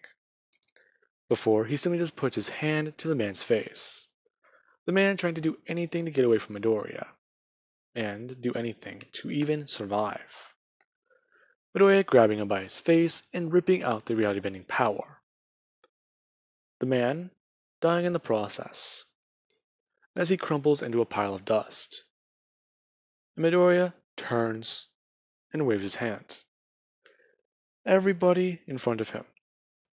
Before, he simply just puts his hand to the man's face. The man trying to do anything to get away from Midoriya. And do anything to even survive. Midoriya grabbing him by his face and ripping out the reality-bending power. The man dying in the process, as he crumples into a pile of dust. And Midoriya turns and waves his hand. Everybody in front of him,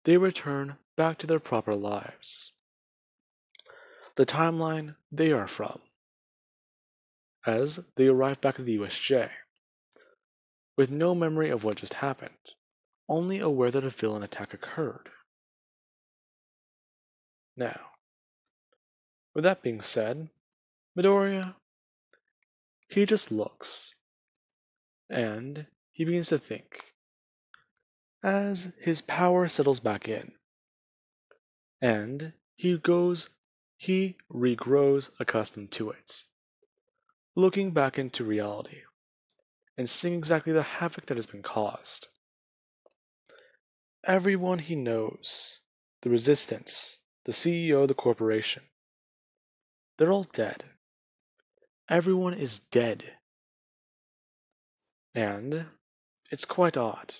they return back to their proper lives. The timeline they are from, as they arrive back at the USJ, with no memory of what just happened, only aware that a villain attack occurred. Now, with that being said, Midoriya, he just looks, and he begins to think, as his power settles back in, and he regrows accustomed to it, looking back into reality, and seeing exactly the havoc that has been caused. Everyone he knows, the Resistance, the CEO of the corporation, they're all dead. Everyone is dead. And it's quite odd.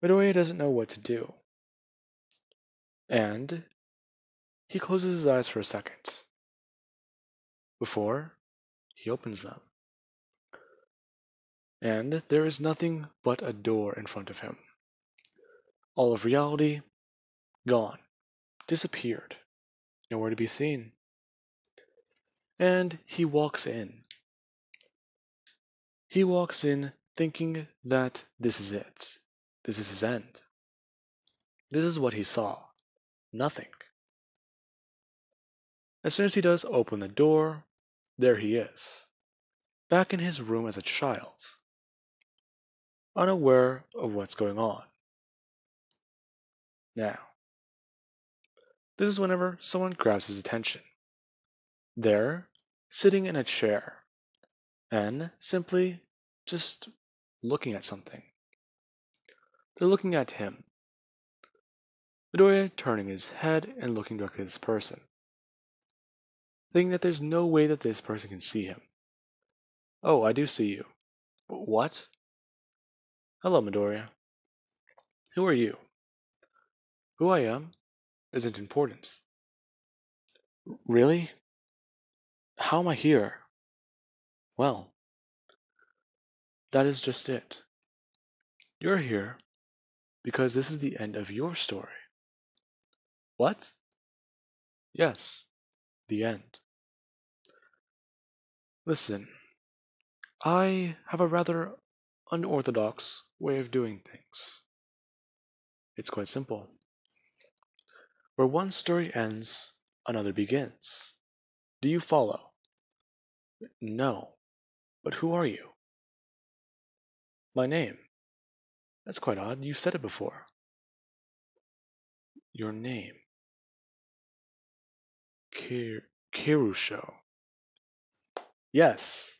Midoriya doesn't know what to do. And he closes his eyes for a second, before he opens them. And there is nothing but a door in front of him. All of reality, gone, disappeared, nowhere to be seen. And he walks in. He walks in thinking that this is it. This is his end. This is what he saw. Nothing. As soon as he does open the door, there he is, back in his room as a child, unaware of what's going on. Now, this is whenever someone grabs his attention. They're sitting in a chair and simply just looking at something. They're looking at him. Midoriya turning his head and looking directly at this person, thinking that there's no way that this person can see him. Oh, I do see you. What? Hello, Midoriya. Who are you? Who I am isn't important. Really? How am I here? Well, that is just it. You're here because this is the end of your story. What? Yes, the end. Listen, I have a rather unorthodox way of doing things. It's quite simple. Where one story ends, another begins. Do you follow? No. But who are you? My name. That's quite odd. You've said it before. Your name. Kirusho. Yes.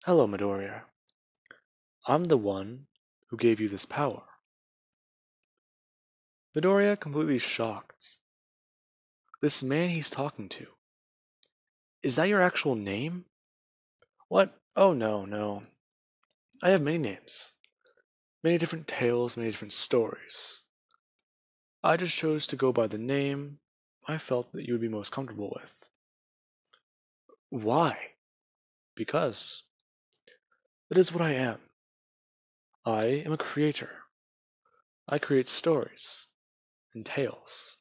Hello, Midoriya. I'm the one who gave you this power. Midoriya completely shocked. This man he's talking to. Is that your actual name? What? Oh no, no. I have many names. Many different tales, many different stories. I just chose to go by the name I felt that you would be most comfortable with. Why? Because that is what I am. I am a creator. I create stories and tales.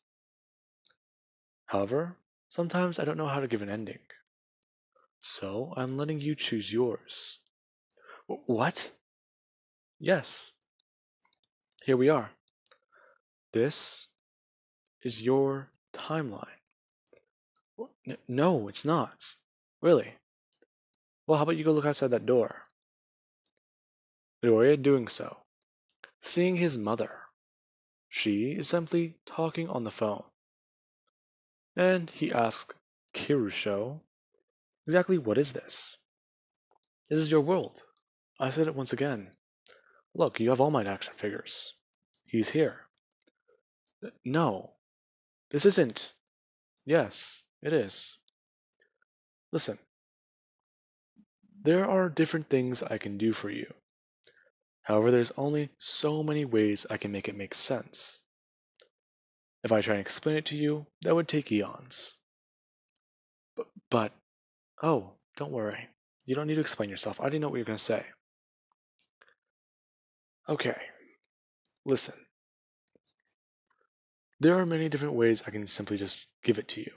However, sometimes I don't know how to give an ending. So I'm letting you choose yours. What? Yes. Here we are. This is your timeline. No, it's not. Really. Well, how about you go look outside that door? Midoriya doing so, seeing his mother. She is simply talking on the phone. And he asks Kirusho, exactly what is this? This is your world. I said it once again. Look, you have All Might action figures. He's here. No, this isn't. Yes, it is. Listen, there are different things I can do for you. However, there's only so many ways I can make it make sense. If I try and explain it to you, that would take eons. But, oh, don't worry. You don't need to explain yourself. I already know what you're going to say. Okay, listen. There are many different ways I can simply just give it to you.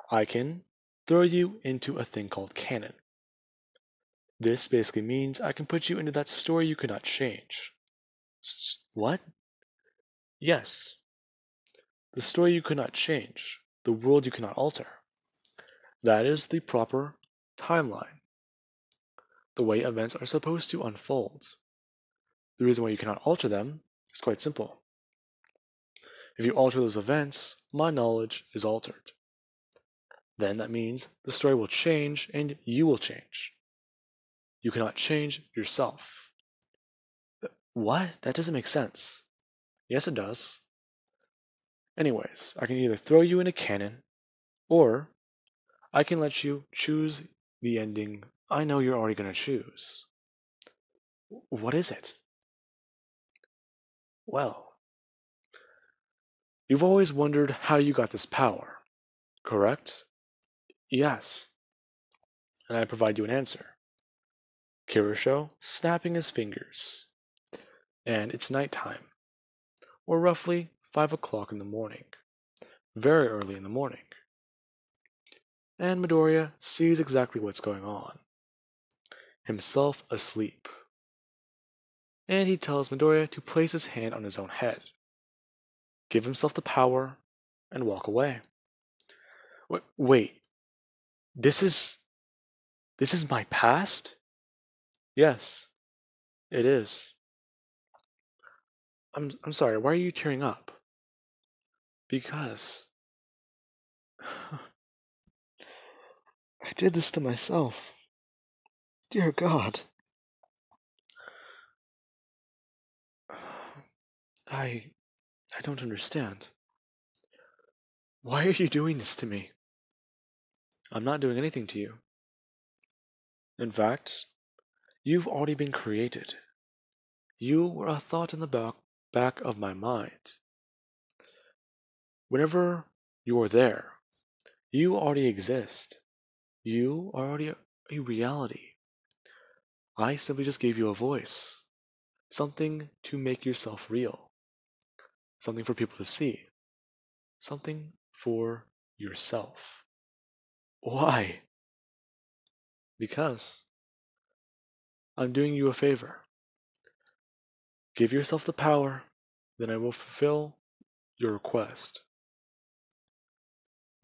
I can throw you into a thing called canon. This basically means I can put you into that story you cannot change. What? Yes. The story you cannot change. The world you cannot alter. That is the proper timeline. The way events are supposed to unfold. The reason why you cannot alter them is quite simple. If you alter those events, my knowledge is altered. Then that means the story will change and you will change. You cannot change yourself. What? That doesn't make sense. Yes, it does. Anyways, I can either throw you in a cannon, or I can let you choose the ending I know you're already going to choose. What is it? Well, you've always wondered how you got this power, correct? Yes. And I provide you an answer. Kirusho snapping his fingers. And it's nighttime. or roughly 5 o'clock in the morning, very early in the morning. And Midoriya sees exactly what's going on. Himself asleep. And he tells Midoriya to place his hand on his own head, give himself the power, and walk away. Wait, this is my past? Yes, it is. I'm sorry, why are you tearing up? Because I did this to myself. Dear God. I don't understand. Why are you doing this to me? I'm not doing anything to you. In fact, you've already been created. You were a thought in the back of my mind. Whenever you're there, you already exist. You are already a reality. I simply just gave you a voice. Something to make yourself real. Something for people to see. Something for yourself. Why? Because I'm doing you a favor. Give yourself the power, then I will fulfill your request.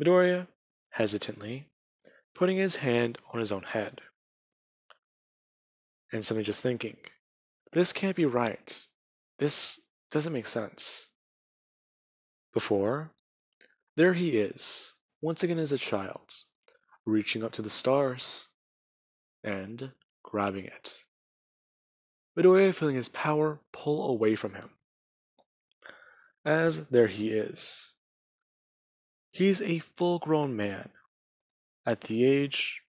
Midoriya, hesitantly, putting his hand on his own head, and suddenly just thinking, this can't be right. This doesn't make sense. Before, there he is, once again as a child, reaching up to the stars and grabbing it. Midoriya feeling his power pull away from him. As there he is. He's a full-grown man at the age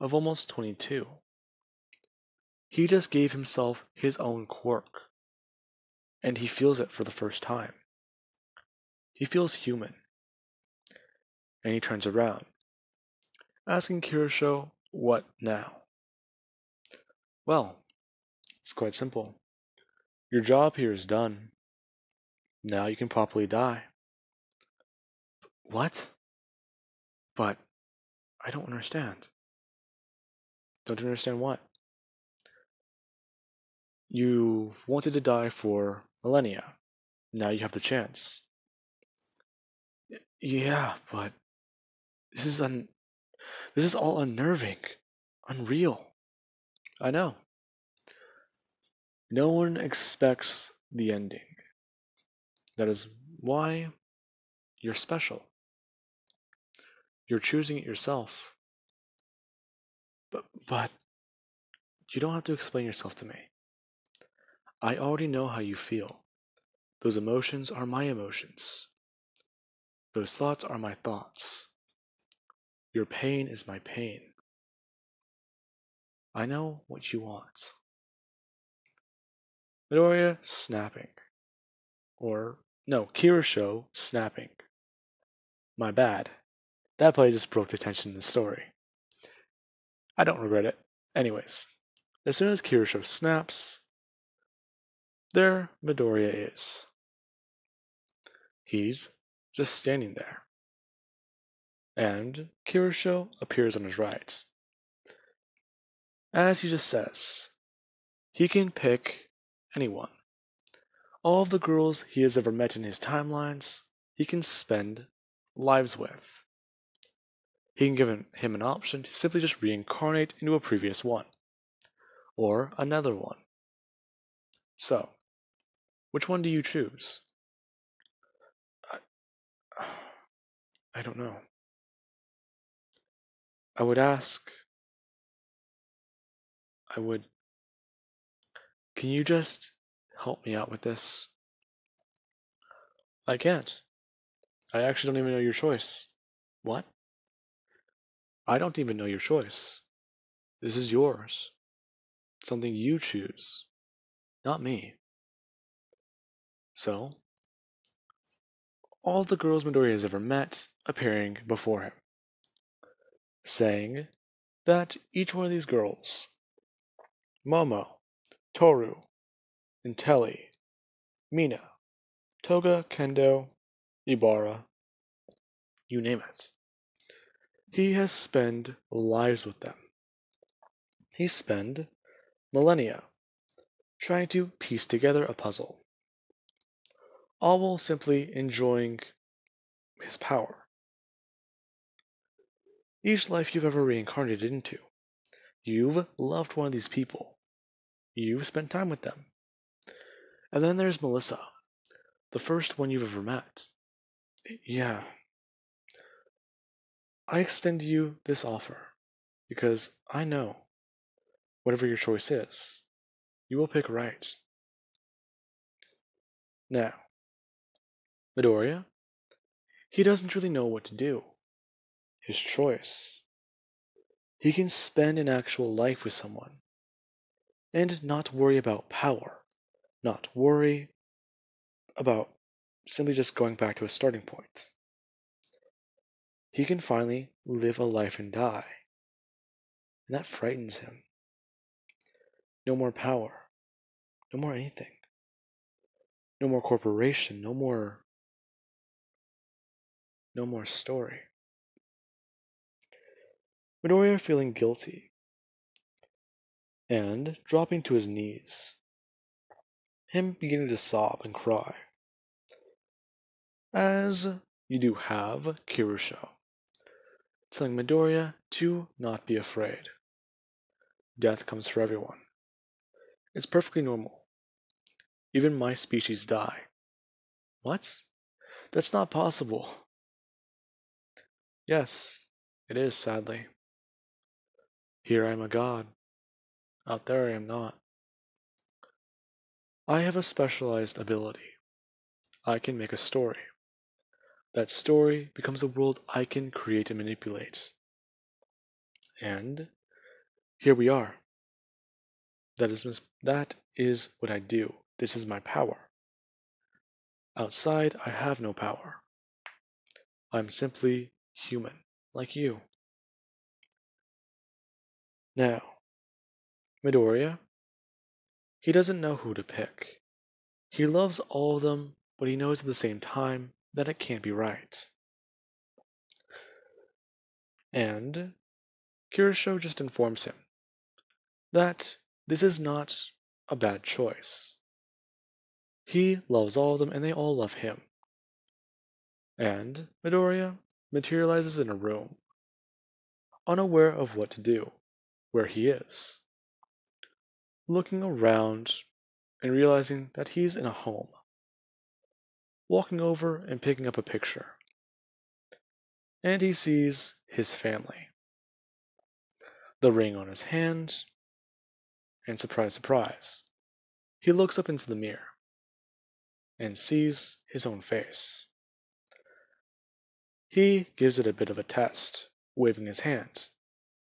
of almost 22. He just gave himself his own quirk, and he feels it for the first time. He feels human, and he turns around, asking Kirosho, what now? Well, it's quite simple. Your job here is done. Now you can properly die. What? But I don't understand. Don't you understand what? You wanted to die for millennia. Now you have the chance. Yeah, but this is all unnerving, unreal. I know. No one expects the ending. That is why you're special. You're choosing it yourself. But you don't have to explain yourself to me. I already know how you feel. Those emotions are my emotions. Those thoughts are my thoughts. Your pain is my pain. I know what you want. Midoriya snapping. Or, no, Kirosho snapping. My bad. That probably just broke the tension in the story. I don't regret it. Anyways, as soon as Kirosho snaps, there Midoriya is. He's just standing there. And Kirosho appears on his right. As he just says, he can pick anyone. All of the girls he has ever met in his timelines, he can spend lives with. He can give him an option to simply just reincarnate into a previous one. Or another one. So, which one do you choose? I don't know. I would ask... Can you just help me out with this? I can't. I actually don't even know your choice. What? I don't even know your choice. This is yours. Something you choose. Not me. So, all the girls Midoriya has ever met appearing before him, saying that each one of these girls, Momo, Toru, Intelli, Mina, Toga, Kendo, Ibara, you name it. He has spent lives with them. He spent millennia trying to piece together a puzzle, all while simply enjoying his power. Each life you've ever reincarnated into, you've loved one of these people. You've spent time with them. And then there's Melissa, the first one you've ever met. Yeah, I extend you this offer because I know, whatever your choice is, you will pick right. Now, Midoriya, he doesn't really know what to do. His choice. He can spend an actual life with someone and not worry about power, not worry about simply just going back to a starting point. He can finally live a life and die, and that frightens him. No more power, no more anything, no more corporation, no more story. Midoriya feeling guilty and dropping to his knees, him beginning to sob and cry. As you do have Kirusho telling Midoriya to not be afraid. Death comes for everyone. It's perfectly normal. Even my species die. What? That's not possible. Yes, it is, sadly. Here I am a god. Out there I am not. I have a specialized ability. I can make a story. That story becomes a world I can create and manipulate. And here we are. That is what I do. This is my power. Outside, I have no power. I'm simply human, like you. Now, Midoriya, he doesn't know who to pick. He loves all of them, but he knows at the same time that it can't be right. And Kirishio just informs him that this is not a bad choice. He loves all of them and they all love him. And Midoriya materializes in a room, unaware of what to do, where he is. Looking around and realizing that he's in a home. Walking over and picking up a picture. And he sees his family. The ring on his hand, and surprise, surprise, he looks up into the mirror and sees his own face. He gives it a bit of a test, waving his hand.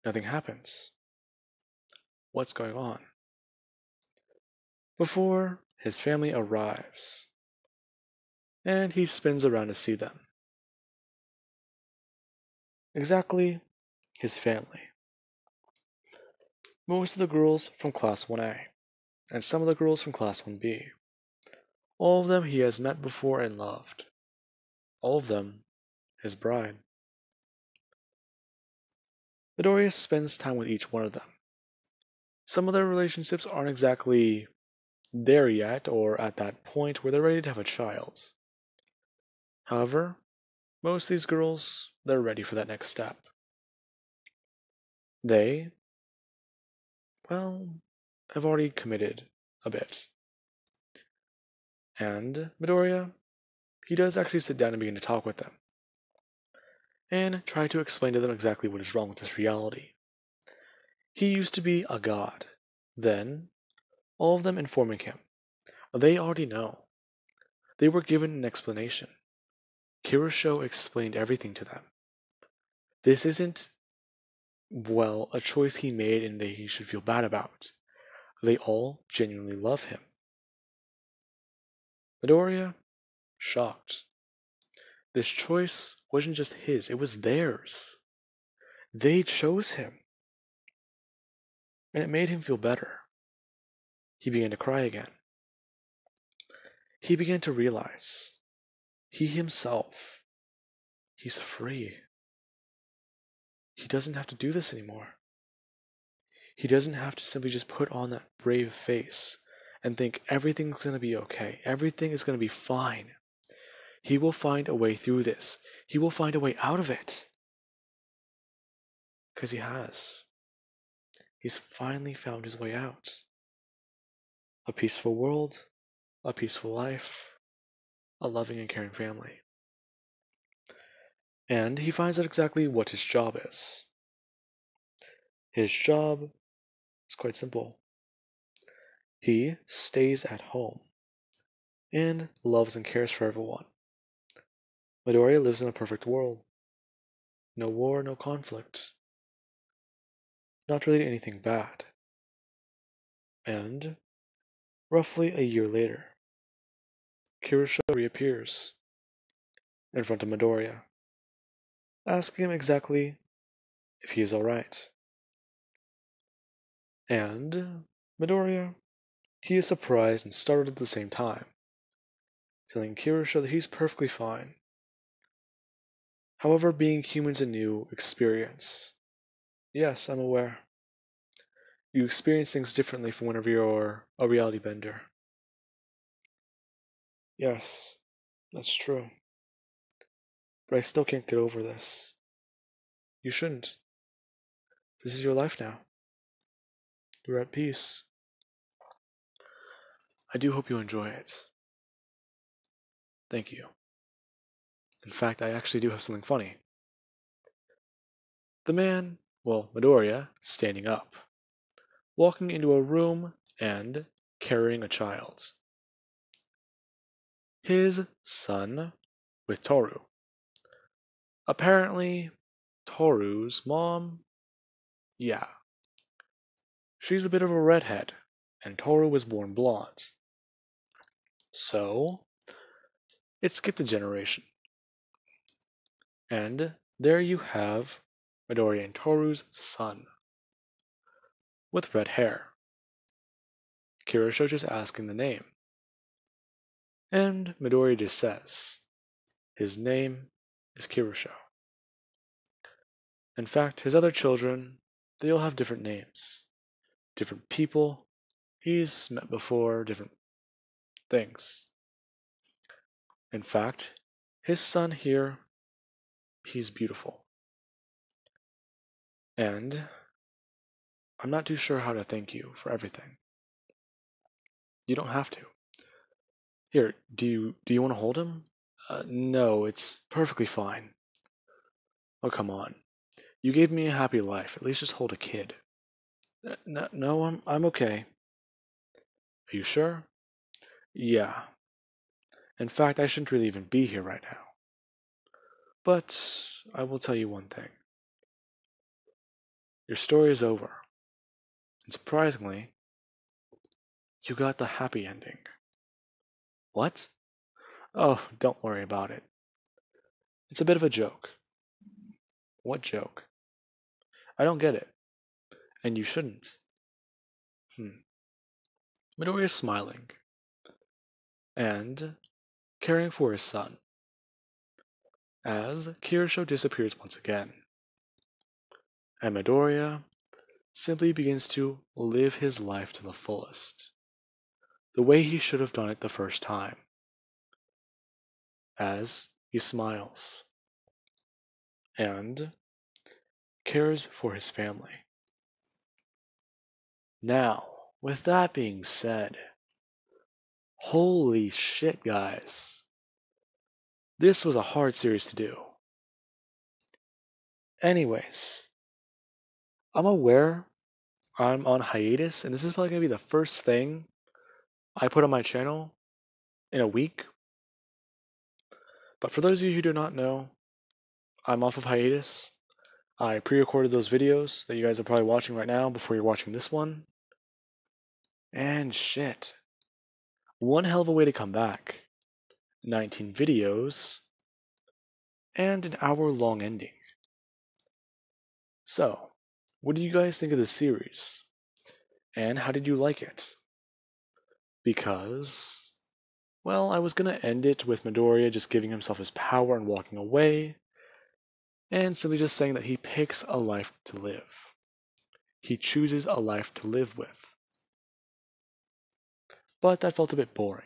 Nothing happens. What's going on? Before his family arrives, and he spins around to see them. Exactly his family. Most of the girls from Class 1A, and some of the girls from Class 1B. All of them he has met before and loved. All of them his bride. Midoriya spends time with each one of them. Some of their relationships aren't exactly there yet, or at that point where they're ready to have a child. However, most of these girls, they're ready for that next step. They, well, have already committed a bit. And Midoriya, he does actually sit down and begin to talk with them. And try to explain to them exactly what is wrong with this reality. He used to be a god. Then, all of them informing him. They already know. They were given an explanation. Kirusho explained everything to them. This isn't, well, a choice he made and that he should feel bad about. They all genuinely love him. Midoriya, shocked. This choice wasn't just his, it was theirs. They chose him. And it made him feel better. He began to cry again. he began to realize he himself, he's free. He doesn't have to do this anymore. He doesn't have to simply just put on that brave face and think everything's going to be okay. Everything is going to be fine. He will find a way through this. He will find a way out of it. Because he has. He's finally found his way out. A peaceful world, a peaceful life, a loving and caring family. And he finds out exactly what his job is. His job is quite simple. He stays at home and loves and cares for everyone. Midoriya lives in a perfect world. No war, no conflict. Not really anything bad. And, roughly a year later, Kirusho reappears in front of Midoriya, asking him exactly if he is alright. And Midoriya, he is surprised and startled at the same time, telling Kirusho that he's perfectly fine. However, being human's a new experience. Yes, I'm aware. You experience things differently from whenever you're a reality bender. Yes, that's true. But I still can't get over this. You shouldn't. This is your life now. You're at peace. I do hope you enjoy it. Thank you. In fact, I actually do have something funny. The man, well, Midoriya, standing up, walking into a room and carrying a child. His son with Toru. Apparently, Toru's mom, yeah. She's a bit of a redhead, and Toru was born blonde. So, it skipped a generation. And there you have Midoriya and Toru's son, with red hair. Kirusho just asking the name. And Midoriya just says, his name is Kirusho. In fact, his other children, they all have different names. Different people he's met before, different things. In fact, his son here, he's beautiful. And I'm not too sure how to thank you for everything. You don't have to. Here, do you want to hold him? No, it's perfectly fine. Oh, come on. You gave me a happy life. At least just hold a kid. No, I'm okay. Are you sure? Yeah. In fact, I shouldn't really even be here right now. But I will tell you one thing. Your story is over. And surprisingly, you got the happy ending. What? Oh, don't worry about it. It's a bit of a joke. What joke? I don't get it. And you shouldn't. Midoriya is smiling and caring for his son as Kirusho disappears once again. And Midoriya simply begins to live his life to the fullest, the way he should have done it the first time, as he smiles and cares for his family. Now, with that being said, holy shit, guys. This was a hard series to do. Anyways, I'm aware I'm on hiatus, and this is probably going to be the first thing I put on my channel in a week. But for those of you who do not know, I'm off of hiatus. I pre-recorded those videos that you guys are probably watching right now before you're watching this one. And shit. One hell of a way to come back. 19 videos and an hour-long ending. So, what do you guys think of this series? And how did you like it? Because well, I was gonna end it with Midoriya just giving himself his power and walking away, and simply just saying that he picks a life to live. He chooses a life to live with. But that felt a bit boring.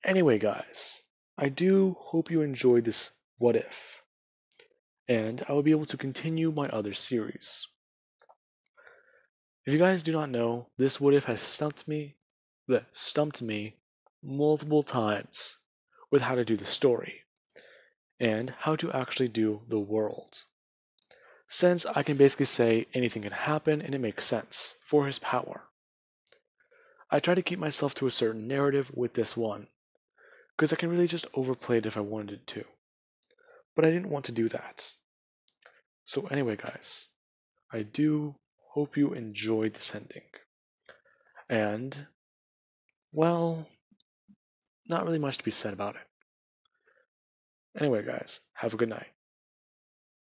Anyway, guys, I do hope you enjoyed this What If, and I will be able to continue my other series. If you guys do not know, this What If has stumped me multiple times with how to do the story, and how to actually do the world. Since I can basically say anything can happen and it makes sense for his power. I try to keep myself to a certain narrative with this one, because I can really just overplay it if I wanted to. But I didn't want to do that. So anyway, guys, I do hope you enjoyed this ending. And, well, not really much to be said about it. Anyway, guys, have a good night.